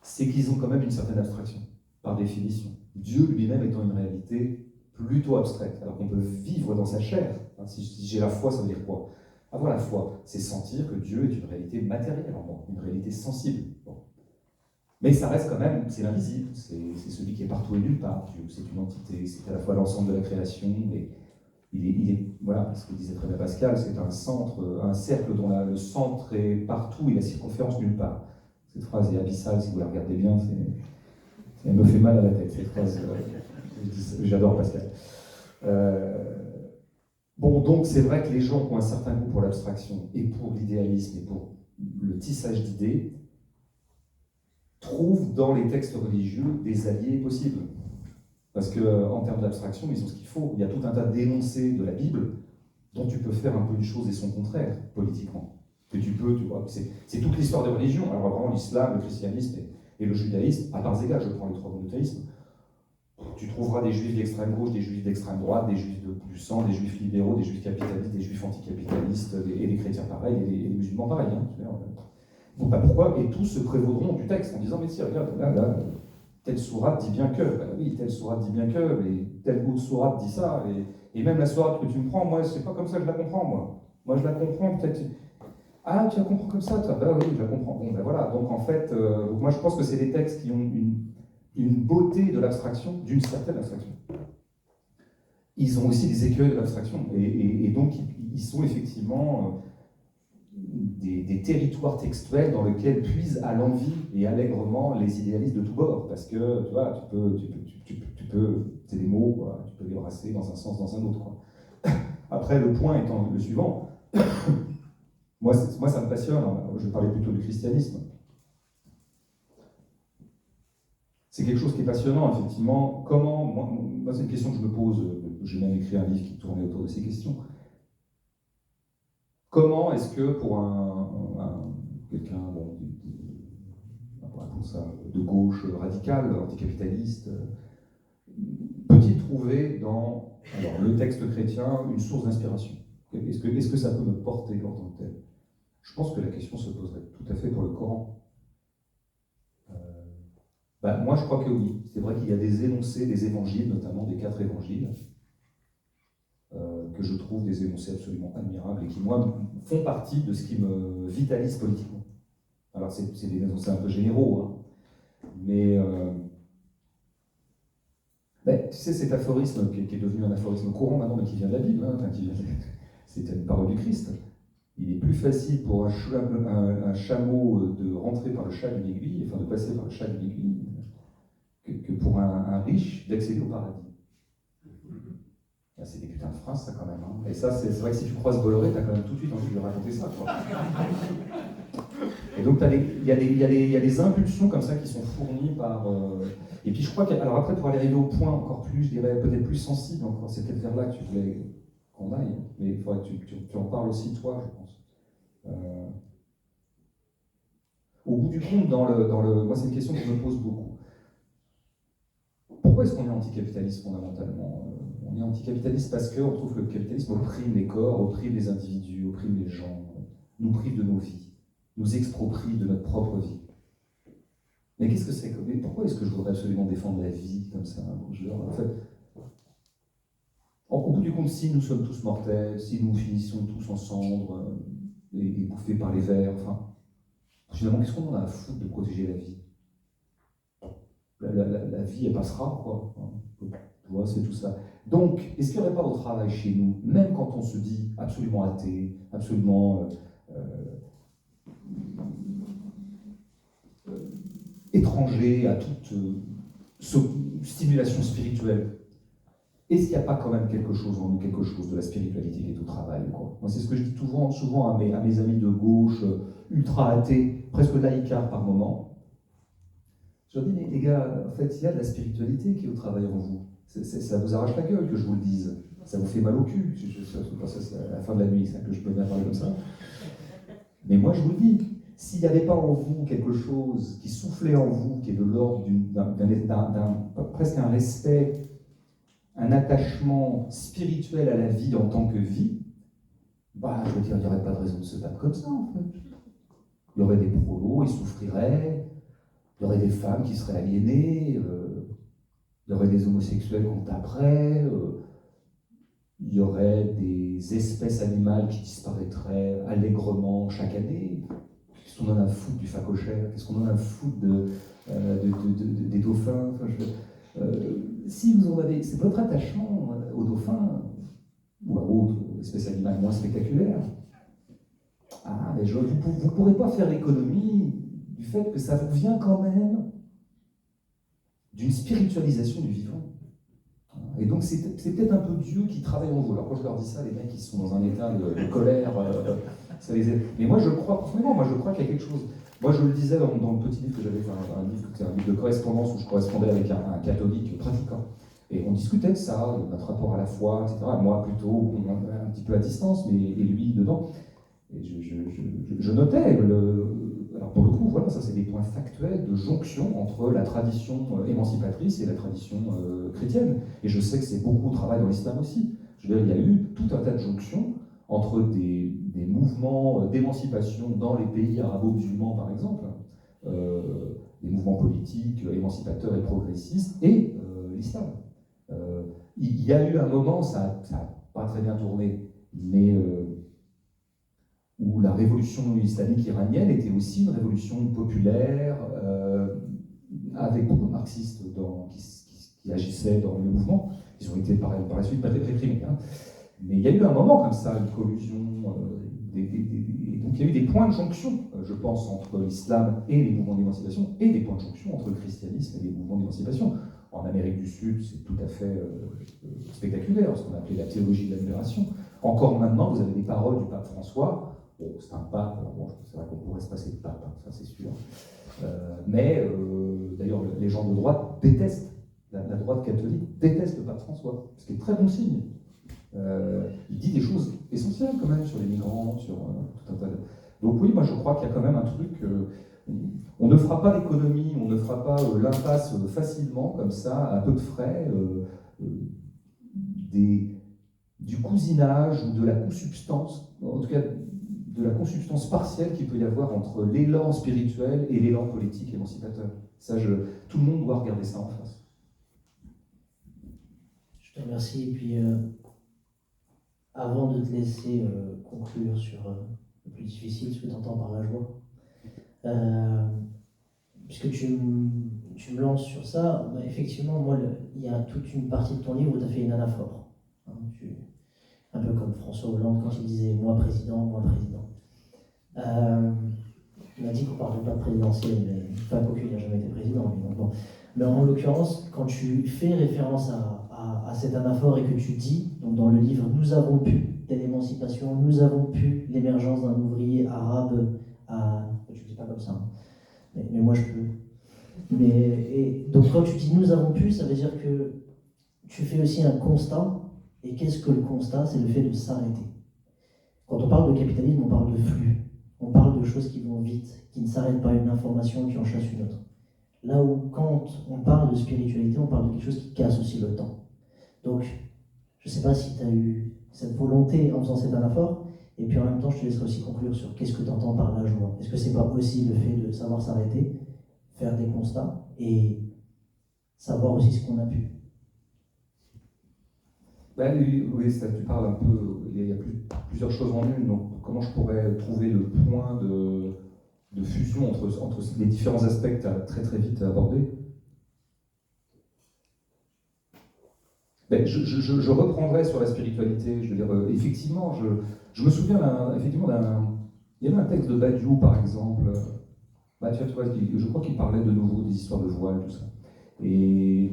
c'est qu'ils ont quand même une certaine abstraction, par définition. Dieu lui-même étant une réalité plutôt abstraite, alors qu'on peut vivre dans sa chair. Si j'ai la foi, ça veut dire quoi? Avoir la foi, c'est sentir que Dieu est une réalité matérielle en moi, une réalité sensible. Bon. Mais ça reste quand même, c'est l'invisible, c'est celui qui est partout et nulle part. Dieu, c'est une entité, c'est à la fois l'ensemble de la création, et il est voilà, ce que disait très bien Pascal, c'est un centre, un cercle dont le centre est partout et la circonférence nulle part. Cette phrase est abyssale, si vous la regardez bien, elle me fait mal à la tête, cette phrase. J'adore Pascal. Bon, donc c'est vrai que les gens qui ont un certain goût pour l'abstraction et pour l'idéalisme et pour le tissage d'idées trouvent dans les textes religieux des alliés possibles. Parce qu'en termes d'abstraction, ils ont ce qu'il faut. Il y a tout un tas d'énoncés de la Bible dont tu peux faire un peu une chose et son contraire, politiquement. Que tu peux, tu vois, c'est toute l'histoire des religions. Alors vraiment l'islam, le christianisme et le judaïsme, à parts égales, je prends les trois monothéismes, tu trouveras des juifs d'extrême gauche, des juifs d'extrême droite, des juifs du sang, des juifs libéraux, des juifs capitalistes, des juifs anticapitalistes, et les chrétiens pareil, et les musulmans pareil. Hein. Bon, bah pourquoi? Et tous se prévaudront du texte en disant, mais si, regarde, là, telle sourate dit bien que, bah oui, telle sourate dit bien que, mais telle autre sourate dit ça, et même la sourate que tu me prends, moi, c'est pas comme ça que je la comprends, moi. Moi, je la comprends peut-être... Ah, tu la comprends comme ça, toi? Bah oui, je la comprends. Bon, ben voilà, donc en fait, moi je pense que c'est des textes qui ont une beauté de l'abstraction, d'une certaine abstraction. Ils ont aussi des écueils de l'abstraction, et donc ils sont effectivement des territoires textuels dans lesquels puisent à l'envi et allègrement les idéalistes de tous bords, parce que tu vois, tu peux c'est des mots, quoi, tu peux les brasser dans un sens, dans un autre. Quoi. Après, le point étant le suivant, moi ça me passionne, je parlais plutôt du christianisme. c'est quelque chose qui est passionnant, effectivement. Comment, moi c'est une question que je me pose, j'ai même écrit un livre qui tournait autour de ces questions. Comment est-ce que pour quelqu'un de gauche radical, anticapitaliste, peut-il trouver dans le texte chrétien une source d'inspiration? Est-ce que ça peut me porter en tant que tel? Je pense que la question se poserait tout à fait pour le Coran. Moi, je crois que oui. C'est vrai qu'il y a des énoncés des évangiles, notamment des 4 évangiles, que je trouve des énoncés absolument admirables et qui, moi, font partie de ce qui me vitalise politiquement. Alors, c'est des énoncés un peu généraux, hein, mais tu sais, cet aphorisme qui est devenu un aphorisme courant maintenant, mais qui vient de la Bible, hein, c'était une parole du Christ. Il est plus facile pour un chameau de rentrer par le chat d'une aiguille, enfin de passer par le chat d'une aiguille, que pour un riche d'accéder au paradis. C'est des putains de phrases, ça, quand même. Hein. Et ça, c'est vrai que si tu croises Bolloré, t'as quand même tout de suite envie de lui raconter ça, quoi. Et donc, il y a des impulsions comme ça qui sont fournies par... Et puis, je crois alors après, pour aller arriver au point encore plus, je dirais, peut-être plus sensible encore, c'est peut-être vers là que tu voulais qu'on aille, mais il faudrait que tu en parles aussi, toi, je pense. Au bout du compte, moi, c'est une question que je me pose beaucoup. Pourquoi est-ce qu'on est anticapitaliste fondamentalement? On est anticapitaliste parce qu'on trouve que le capitalisme opprime les corps, opprime les individus, opprime les gens, nous prive de nos vies, nous exproprie de notre propre vie. Mais qu'est-ce que c'est que... Mais pourquoi est-ce que je voudrais absolument défendre la vie comme ça? En fait, au bout du compte, si nous sommes tous mortels, si nous finissons tous en cendres et bouffés par les vers, enfin, finalement, qu'est-ce qu'on en a à foutre de protéger la vie? La vie, elle passera, quoi. Tu vois, c'est tout ça. Donc, est-ce qu'il n'y aurait pas au travail chez nous, même quand on se dit absolument athée, absolument étranger à toute stimulation spirituelle, est-ce qu'il n'y a pas quand même quelque chose en nous, quelque chose de la spiritualité qui est au travail, quoi? Moi, c'est ce que je dis souvent à mes amis de gauche, ultra athées, presque laïcards par moment. Je leur dis, mais les gars, en fait, il y a de la spiritualité qui est au travail en vous. Ça vous arrache la gueule que je vous le dise. Ça vous fait mal au cul. C'est à la fin de la nuit, ça, que je peux bien parler comme ça. Mais moi, je vous le dis, s'il n'y avait pas en vous quelque chose qui soufflait en vous, qui est de l'ordre presque un respect, un attachement spirituel à la vie en tant que vie, je veux dire, il n'y aurait pas de raison de se battre comme ça, en fait. Il y aurait des prolos, ils souffriraient. Il y aurait des femmes qui seraient aliénées, il y aurait des homosexuels qu'on taperait, il y aurait des espèces animales qui disparaîtraient allègrement chaque année. Qu'est-ce qu'on en a à foutre du phacochère? Qu'est-ce qu'on en a à foutre des dauphins? Si vous en avez, c'est votre attachement aux dauphins ou à autres espèces animales moins spectaculaires. Mais vous ne pourrez pas faire l'économie du fait que ça vous vient quand même d'une spiritualisation du vivant. Et donc c'est peut-être un peu Dieu qui travaille en vous. Alors quand je leur dis ça, les mecs ils sont dans un état de colère, ça les aide. Mais moi je crois profondément, qu'il y a quelque chose. Moi je le disais dans le petit livre que j'avais fait, un livre de correspondance où je correspondais avec un catholique pratiquant. Et on discutait de ça, de notre rapport à la foi, etc. Moi plutôt, un petit peu à distance, mais et lui dedans. Et je notais, alors pour le coup, voilà, ça c'est des points factuels de jonction entre la tradition émancipatrice et la tradition chrétienne. Et je sais que c'est beaucoup de travail dans l'islam aussi. Je veux dire, il y a eu tout un tas de jonctions entre des mouvements d'émancipation dans les pays arabo-musulmans, par exemple, des mouvements politiques émancipateurs et progressistes, et l'islam. Il y a eu un moment, ça n'a pas très bien tourné, mais où la révolution islamique iranienne était aussi une révolution populaire, avec beaucoup de marxistes qui agissaient dans le mouvement. Ils ont été par la suite réprimés. Hein. Mais il y a eu un moment comme ça, une collusion, donc il y a eu des points de jonction, je pense, entre l'islam et les mouvements d'émancipation, et des points de jonction entre le christianisme et les mouvements d'émancipation. En Amérique du Sud, c'est tout à fait spectaculaire, ce qu'on appelait la théologie de la libération. Encore maintenant, vous avez des paroles du pape François, Bon, c'est un pape, alors bon, c'est vrai qu'on pourrait se passer de pape, hein, ça c'est sûr. D'ailleurs, les gens de droite détestent, la droite catholique déteste le pape François, ce qui est très bon signe. Il dit des choses essentielles quand même sur les migrants, sur tout un tas de... Donc oui, moi je crois qu'il y a quand même un truc... on ne fera pas l'économie, on ne fera pas l'impasse facilement, comme ça, à peu de frais, du cousinage ou de la consubstance, en tout cas de la consubstance partielle qu'il peut y avoir entre l'élan spirituel et l'élan politique émancipateur. Ça, tout le monde doit regarder ça en face. Je te remercie. Et puis, avant de te laisser conclure sur le plus difficile, ce que tu entends par la joie, puisque tu me lances sur ça, bah, effectivement, moi, il y a toute une partie de ton livre où tu as fait une anaphore. Hein, un peu comme François Hollande quand il disait « moi président, moi président ». Il m'a dit qu'on ne parlait pas de présidentiel, mais pas qu'aucun n'a jamais été président. Mais, bon. Mais en l'occurrence, quand tu fais référence à cette anaphore et que tu dis, donc dans le livre « Nous avons pu telle émancipation, nous avons pu l'émergence d'un ouvrier arabe à... » Je ne dis pas comme ça, hein. Mais moi je peux. Et donc quand tu dis « nous avons pu », ça veut dire que tu fais aussi un constat. Et qu'est-ce que le constat? C'est le fait de s'arrêter. Quand on parle de capitalisme, on parle de flux. On parle de choses qui vont vite, qui ne s'arrêtent pas à une information, qui en chasse une autre. Là où, quand on parle de spiritualité, on parle de quelque chose qui casse aussi le temps. Donc, je ne sais pas si tu as eu cette volonté en faisant cette anaphore, et puis en même temps, je te laisserai aussi conclure sur qu'est-ce que tu entends par la joie. Est-ce que c'est pas aussi le fait de savoir s'arrêter, faire des constats, et savoir aussi ce qu'on a pu? Ben, oui, ça, tu parles un peu, il y a plusieurs choses en une, donc comment je pourrais trouver le point de fusion entre les différents aspects que tu as très très vite abordés. Ben, je reprendrai sur la spiritualité, je veux dire, effectivement, je me souviens effectivement il y avait un texte de Badiou par exemple, tu vois, je crois qu'il parlait de nouveau des histoires de voile, tout ça. Et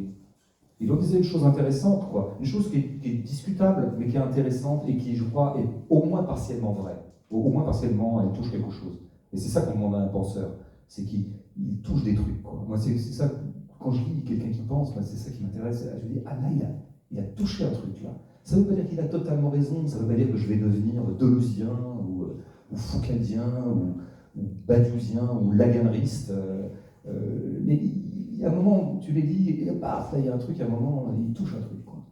il en disait une chose intéressante, quoi. Une chose qui est discutable, mais qui est intéressante et qui, je crois, est au moins partiellement vraie. Au moins partiellement, elle touche quelque chose. Et c'est ça qu'on demande à un penseur, c'est qu'il touche des trucs, quoi. Moi, c'est ça, quand je lis quelqu'un qui pense, c'est ça qui m'intéresse. Je me dis, ah là, il a touché un truc, là. Ça ne veut pas dire qu'il a totalement raison, ça ne veut pas dire que je vais devenir deleuzien, ou foucaldien, ou badiousien, ou laganriste. Mais il y a un moment où tu les lis, et paf, là il y a un truc, à un moment, il touche un truc, quoi.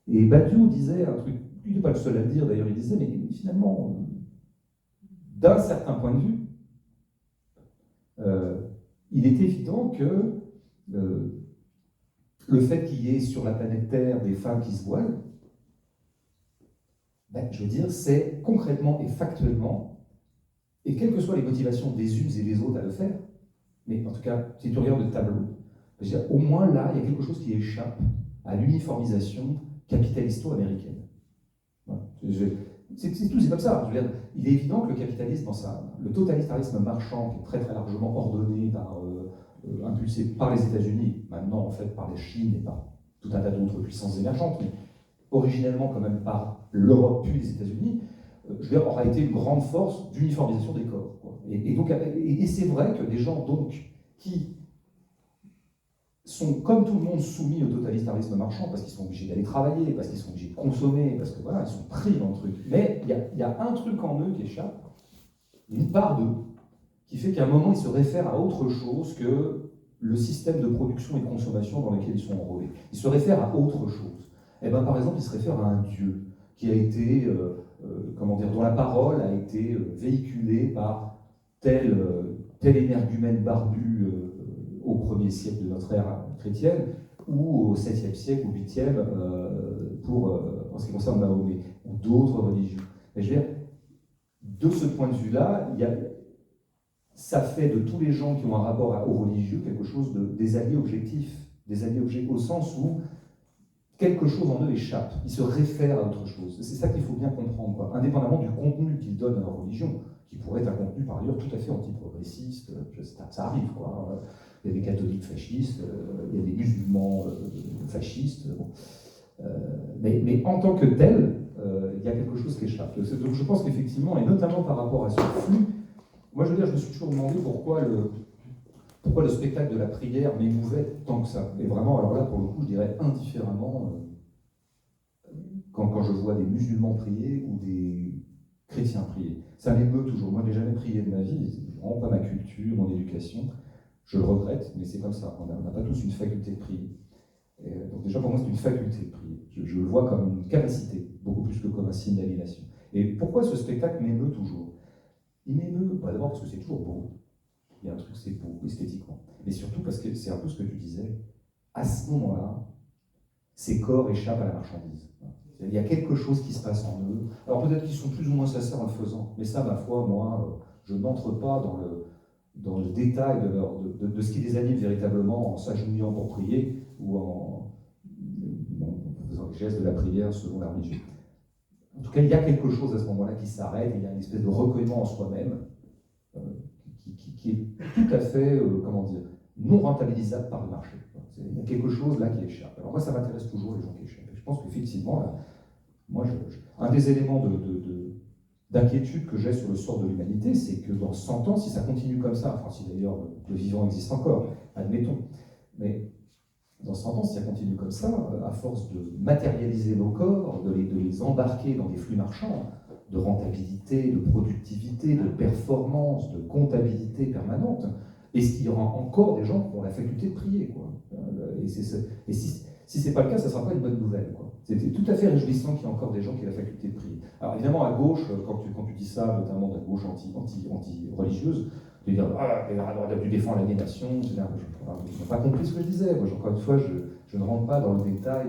Et Badiou disait un truc, il n'est pas le seul à le dire d'ailleurs, il disait, mais finalement, d'un certain point de vue, il est évident que le fait qu'il y ait sur la planète Terre des femmes qui se voilent, ben, je veux dire, c'est concrètement et factuellement, et quelles que soient les motivations des unes et des autres à le faire, mais en tout cas, si tu regardes le tableau, je veux dire, au moins là, il y a quelque chose qui échappe à l'uniformisation capitalisto-américaine. Voilà. C'est tout, c'est comme ça. Je veux dire, il est évident que le capitalisme, le totalitarisme marchand, qui est très très largement ordonné, impulsé par les États-Unis, maintenant en fait par la Chine et par tout un tas d'autres puissances émergentes, mais originellement quand même par l'Europe puis les États-Unis, je veux dire, aura été une grande force d'uniformisation des corps, quoi. Et c'est vrai que des gens donc qui sont comme tout le monde soumis au totalitarisme marchand parce qu'ils sont obligés d'aller travailler, parce qu'ils sont obligés de consommer, parce que voilà, ils sont pris dans le truc. Mais il y a un truc en eux qui échappe, une part d'eux, qui fait qu'à un moment ils se réfèrent à autre chose que le système de production et de consommation dans lequel ils sont enrôlés. Ils se réfèrent à autre chose. Et ben, par exemple, ils se réfèrent à un Dieu qui a été, dont la parole a été véhiculée par tel énergumène barbu au 1er siècle de notre ère chrétienne, ou au 7e siècle, ou 8e, en ce qui concerne Mahomet, ou d'autres religions. Mais je veux dire, de ce point de vue-là, ça fait de tous les gens qui ont un rapport aux religieux quelque chose des alliés objectifs, au sens où quelque chose en eux échappe, ils se réfèrent à autre chose. C'est ça qu'il faut bien comprendre, quoi. Indépendamment du contenu qu'ils donnent à leur religion, qui pourrait être un contenu par ailleurs tout à fait antiprogressiste, ça arrive, quoi. Il y a des catholiques fascistes, il y a des musulmans fascistes. Bon. Mais en tant que tel, il y a quelque chose qui échappe. Donc je pense qu'effectivement, et notamment par rapport à ce flux, moi je veux dire, je me suis toujours demandé pourquoi le spectacle de la prière m'émouvait tant que ça. Et vraiment, alors là, pour le coup, je dirais indifféremment, quand je vois des musulmans prier ou des chrétiens prier. Ça m'émeut toujours. Moi, je n'ai jamais prié de ma vie, c'est vraiment pas ma culture, mon éducation. Je le regrette, mais c'est comme ça. On n'a pas tous une faculté de prier. Donc déjà, pour moi, c'est une faculté de prier. Je le vois comme une capacité, beaucoup plus que comme un signe d'aliénation. Et pourquoi ce spectacle m'émeut toujours? Il m'émeut, d'abord parce que c'est toujours beau. Il y a un truc, c'est beau, esthétiquement. Mais surtout parce que c'est un peu ce que tu disais. À ce moment-là, ces corps échappent à la marchandise. Il y a quelque chose qui se passe en eux. Alors peut-être qu'ils sont plus ou moins sincères en le faisant, mais ça, ma foi, moi, je n'entre pas dans le détail de ce qui les anime véritablement en s'agenouillant pour prier ou en faisant les gestes de la prière selon la religion. En tout cas, il y a quelque chose à ce moment-là qui s'arrête, il y a une espèce de recueillement en soi-même qui est tout à fait, non rentabilisable par le marché. Il y a quelque chose là qui échappe. Alors moi, ça m'intéresse toujours, les gens qui échappent. Je pense qu'effectivement, là, moi, un des éléments d'inquiétude que j'ai sur le sort de l'humanité, c'est que dans 100 ans, si ça continue comme ça, enfin si d'ailleurs le vivant existe encore, admettons, mais dans 100 ans, si ça continue comme ça, à force de matérialiser nos corps, de les embarquer dans des flux marchands, de rentabilité, de productivité, de performance, de comptabilité permanente, est-ce qu'il y aura encore des gens qui ont la faculté de prier, quoi. Et si ce n'est pas le cas, ça ne sera pas une bonne nouvelle, quoi. C'était tout à fait réjouissant qu'il y ait encore des gens qui aient la faculté de prier. Alors évidemment, à gauche, quand tu dis ça, notamment de la gauche anti-religieuse, de dire « Ah, on a dû défendre l'aliénation », je n'ai pas compris ce que je disais. Moi, encore une fois, je ne rentre pas dans le détail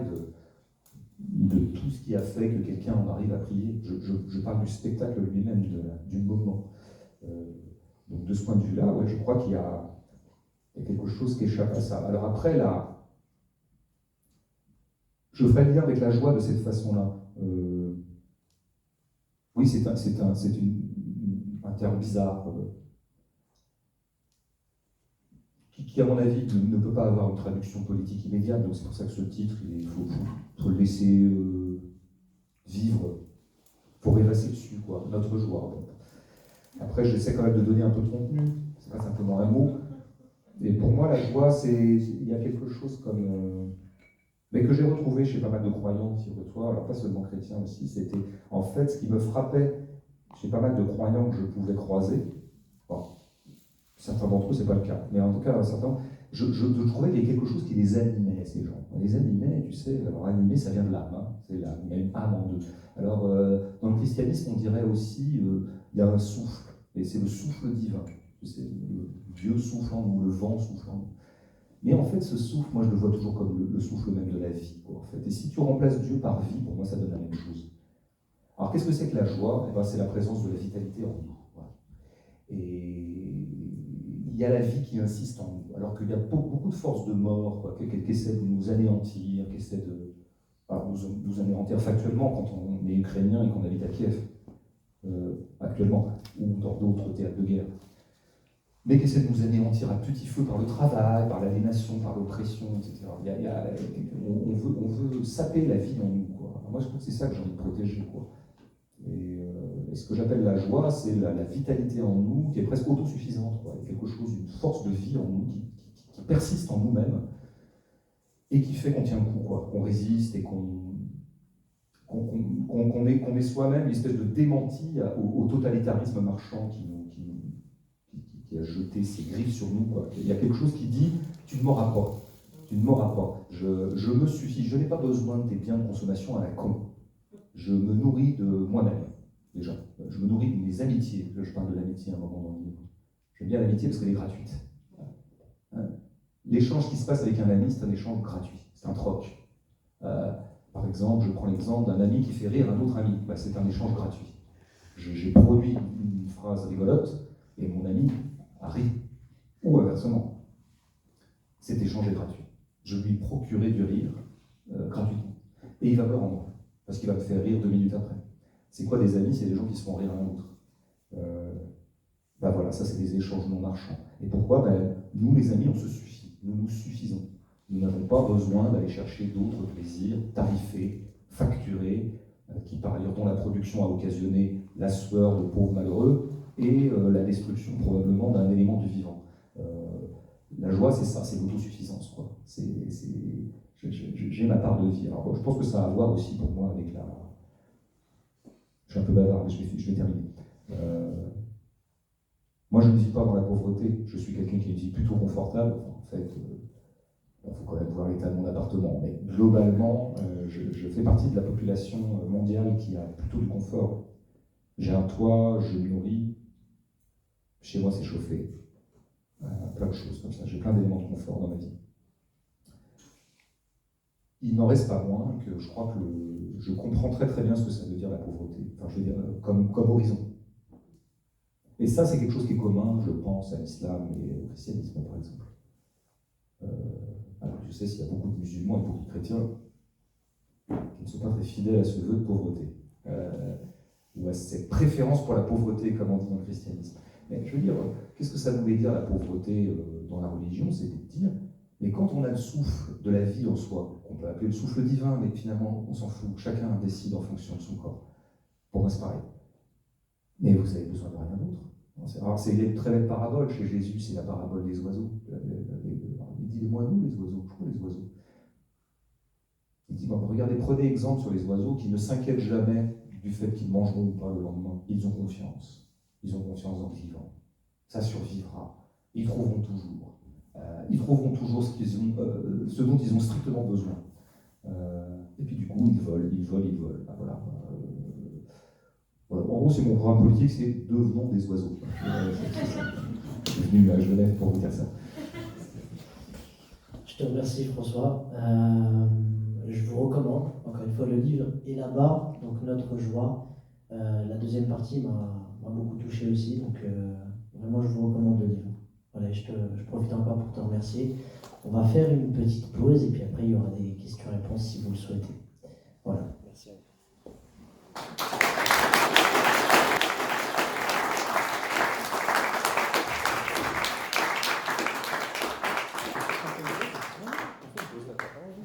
de tout ce qui a fait que quelqu'un en arrive à prier. Je parle du spectacle lui-même, du moment. Donc de ce point de vue-là, ouais, je crois qu'il y a quelque chose qui échappe à ça. Alors après, là, je ferai le lien avec la joie de cette façon-là. Oui, c'est un terme bizarre, qui, à mon avis, ne peut pas avoir une traduction politique immédiate. Donc c'est pour ça que ce titre, il faut le laisser vivre, pour rêvasser dessus, quoi, notre joie. Bon. Après, j'essaie quand même de donner un peu de contenu, c'est pas simplement un mot. Et pour moi, la joie, il y a quelque chose comme... mais que j'ai retrouvé chez pas mal de croyants, figure-toi, alors pas seulement chrétiens aussi, c'était en fait ce qui me frappait chez pas mal de croyants que je pouvais croiser. Bon, certains d'entre eux, c'est pas le cas, mais en tout cas, certains, je trouvais qu'il y avait quelque chose qui les animait, ces gens. On les animait, tu sais, alors animer, ça vient de l'âme, hein, c'est l'âme, il y a une âme en eux. Alors, dans le christianisme, on dirait aussi, il y a un souffle, et c'est le souffle divin. Tu sais, le Dieu souffle en nous, le vent souffle en nous. Mais en fait, ce souffle, moi je le vois toujours comme le souffle même de la vie, quoi, en fait. Et si tu remplaces Dieu par vie, pour moi ça donne la même chose. Alors qu'est-ce que c'est que la joie? Eh ben, c'est la présence de la vitalité en nous. Voilà. Et il y a la vie qui insiste en nous, alors qu'il y a beaucoup de forces de mort, quoi, qui essaient de nous anéantir, qui essaient de nous anéantir factuellement quand on est ukrainien et qu'on habite à Kiev, actuellement, ou dans d'autres théâtres de guerre. Mais qui essaie de nous anéantir à petit feu par le travail, par l'aliénation, par l'oppression, etc. On veut saper la vie en nous, quoi. Moi, je trouve que c'est ça que j'ai envie de protéger, quoi. Et ce que j'appelle la joie, c'est la vitalité en nous, qui est presque autosuffisante, quoi. Il y a quelque chose, une force de vie en nous qui persiste en nous-mêmes et qui fait qu'on tient le coup, quoi. Qu'on résiste et qu'on est soi-même une espèce de démenti au totalitarisme marchand qui a jeté ses griffes sur nous, quoi. Il y a quelque chose qui dit « tu ne m'auras pas, tu ne m'auras pas, je me suffis, je n'ai pas besoin de tes biens de consommation à la con, je me nourris de moi-même, déjà, je me nourris de mes amitiés », je parle de l'amitié à un moment dans le livre, j'aime bien l'amitié parce qu'elle est gratuite. L'échange qui se passe avec un ami, c'est un échange gratuit, c'est un troc. Par exemple, je prends l'exemple d'un ami qui fait rire un autre ami, c'est un échange gratuit. J'ai produit une phrase rigolote, et mon ami a ri, ou inversement. Cet échange est gratuit. Je lui ai procuré du rire gratuitement. Et il va me le rendre, parce qu'il va me faire rire 2 minutes après. C'est quoi des amis? C'est des gens qui se font rire l'un l'autre. Voilà, ça c'est des échanges non marchands. Et pourquoi? Nous les amis, on se suffit, nous nous suffisons. Nous n'avons pas besoin d'aller chercher d'autres plaisirs tarifés, facturés, dont la production a occasionné la sueur de pauvres malheureux et la destruction probablement d'un élément du vivant. La joie, c'est ça, c'est l'autosuffisance, quoi. J'ai ma part de vie. Alors, je pense que ça a à voir aussi pour moi avec la... Je suis un peu bavard, mais je vais terminer. Moi, je ne vis pas dans la pauvreté. Je suis quelqu'un qui a une vie plutôt confortable. Enfin, en fait, il faut quand même voir l'état de mon appartement. Mais globalement, je fais partie de la population mondiale qui a plutôt du confort. J'ai un toit, je me nourris. Chez moi, c'est chauffé. Plein de choses comme ça. J'ai plein d'éléments de confort dans ma vie. Il n'en reste pas moins que je crois que je comprends très très bien ce que ça veut dire la pauvreté. Enfin, je veux dire, comme horizon. Et ça, c'est quelque chose qui est commun, je pense, à l'islam et au christianisme, par exemple. Alors, je sais s'il y a beaucoup de musulmans et beaucoup de chrétiens qui ne sont pas très fidèles à ce vœu de pauvreté, ou à cette préférence pour la pauvreté, comme on dit dans le christianisme. Mais je veux dire, qu'est-ce que ça voulait dire la pauvreté dans la religion? C'est de dire, mais quand on a le souffle de la vie en soi, qu'on peut appeler le souffle divin, mais finalement, on s'en fout, chacun décide en fonction de son corps. Pour moi, c'est pareil. Mais vous avez besoin de rien d'autre. Alors, c'est une très belle parabole chez Jésus, c'est la parabole des oiseaux. Il dit les moineaux, les oiseaux. Pourquoi les oiseaux? Il dit, bon, regardez, prenez exemple sur les oiseaux qui ne s'inquiètent jamais du fait qu'ils mangeront ou pas le lendemain. Ils ont confiance. Ils ont confiance dans le vivant. Ça survivra. Ils trouveront toujours. Ce dont ils ont strictement besoin. Et puis du coup, ils volent. Ah, voilà. Voilà. En gros, c'est mon programme politique, c'est devenons des oiseaux. Je suis venu à Genève pour vous dire ça. Je te remercie François. Je vous recommande, encore une fois, le livre est là-bas, donc Notre joie. La deuxième partie m'a beaucoup touché aussi, donc vraiment je vous recommande le livre. Voilà, je profite encore pour te remercier. On va faire une petite pause et puis après il y aura des questions-réponses si vous le souhaitez. Voilà, merci à vous.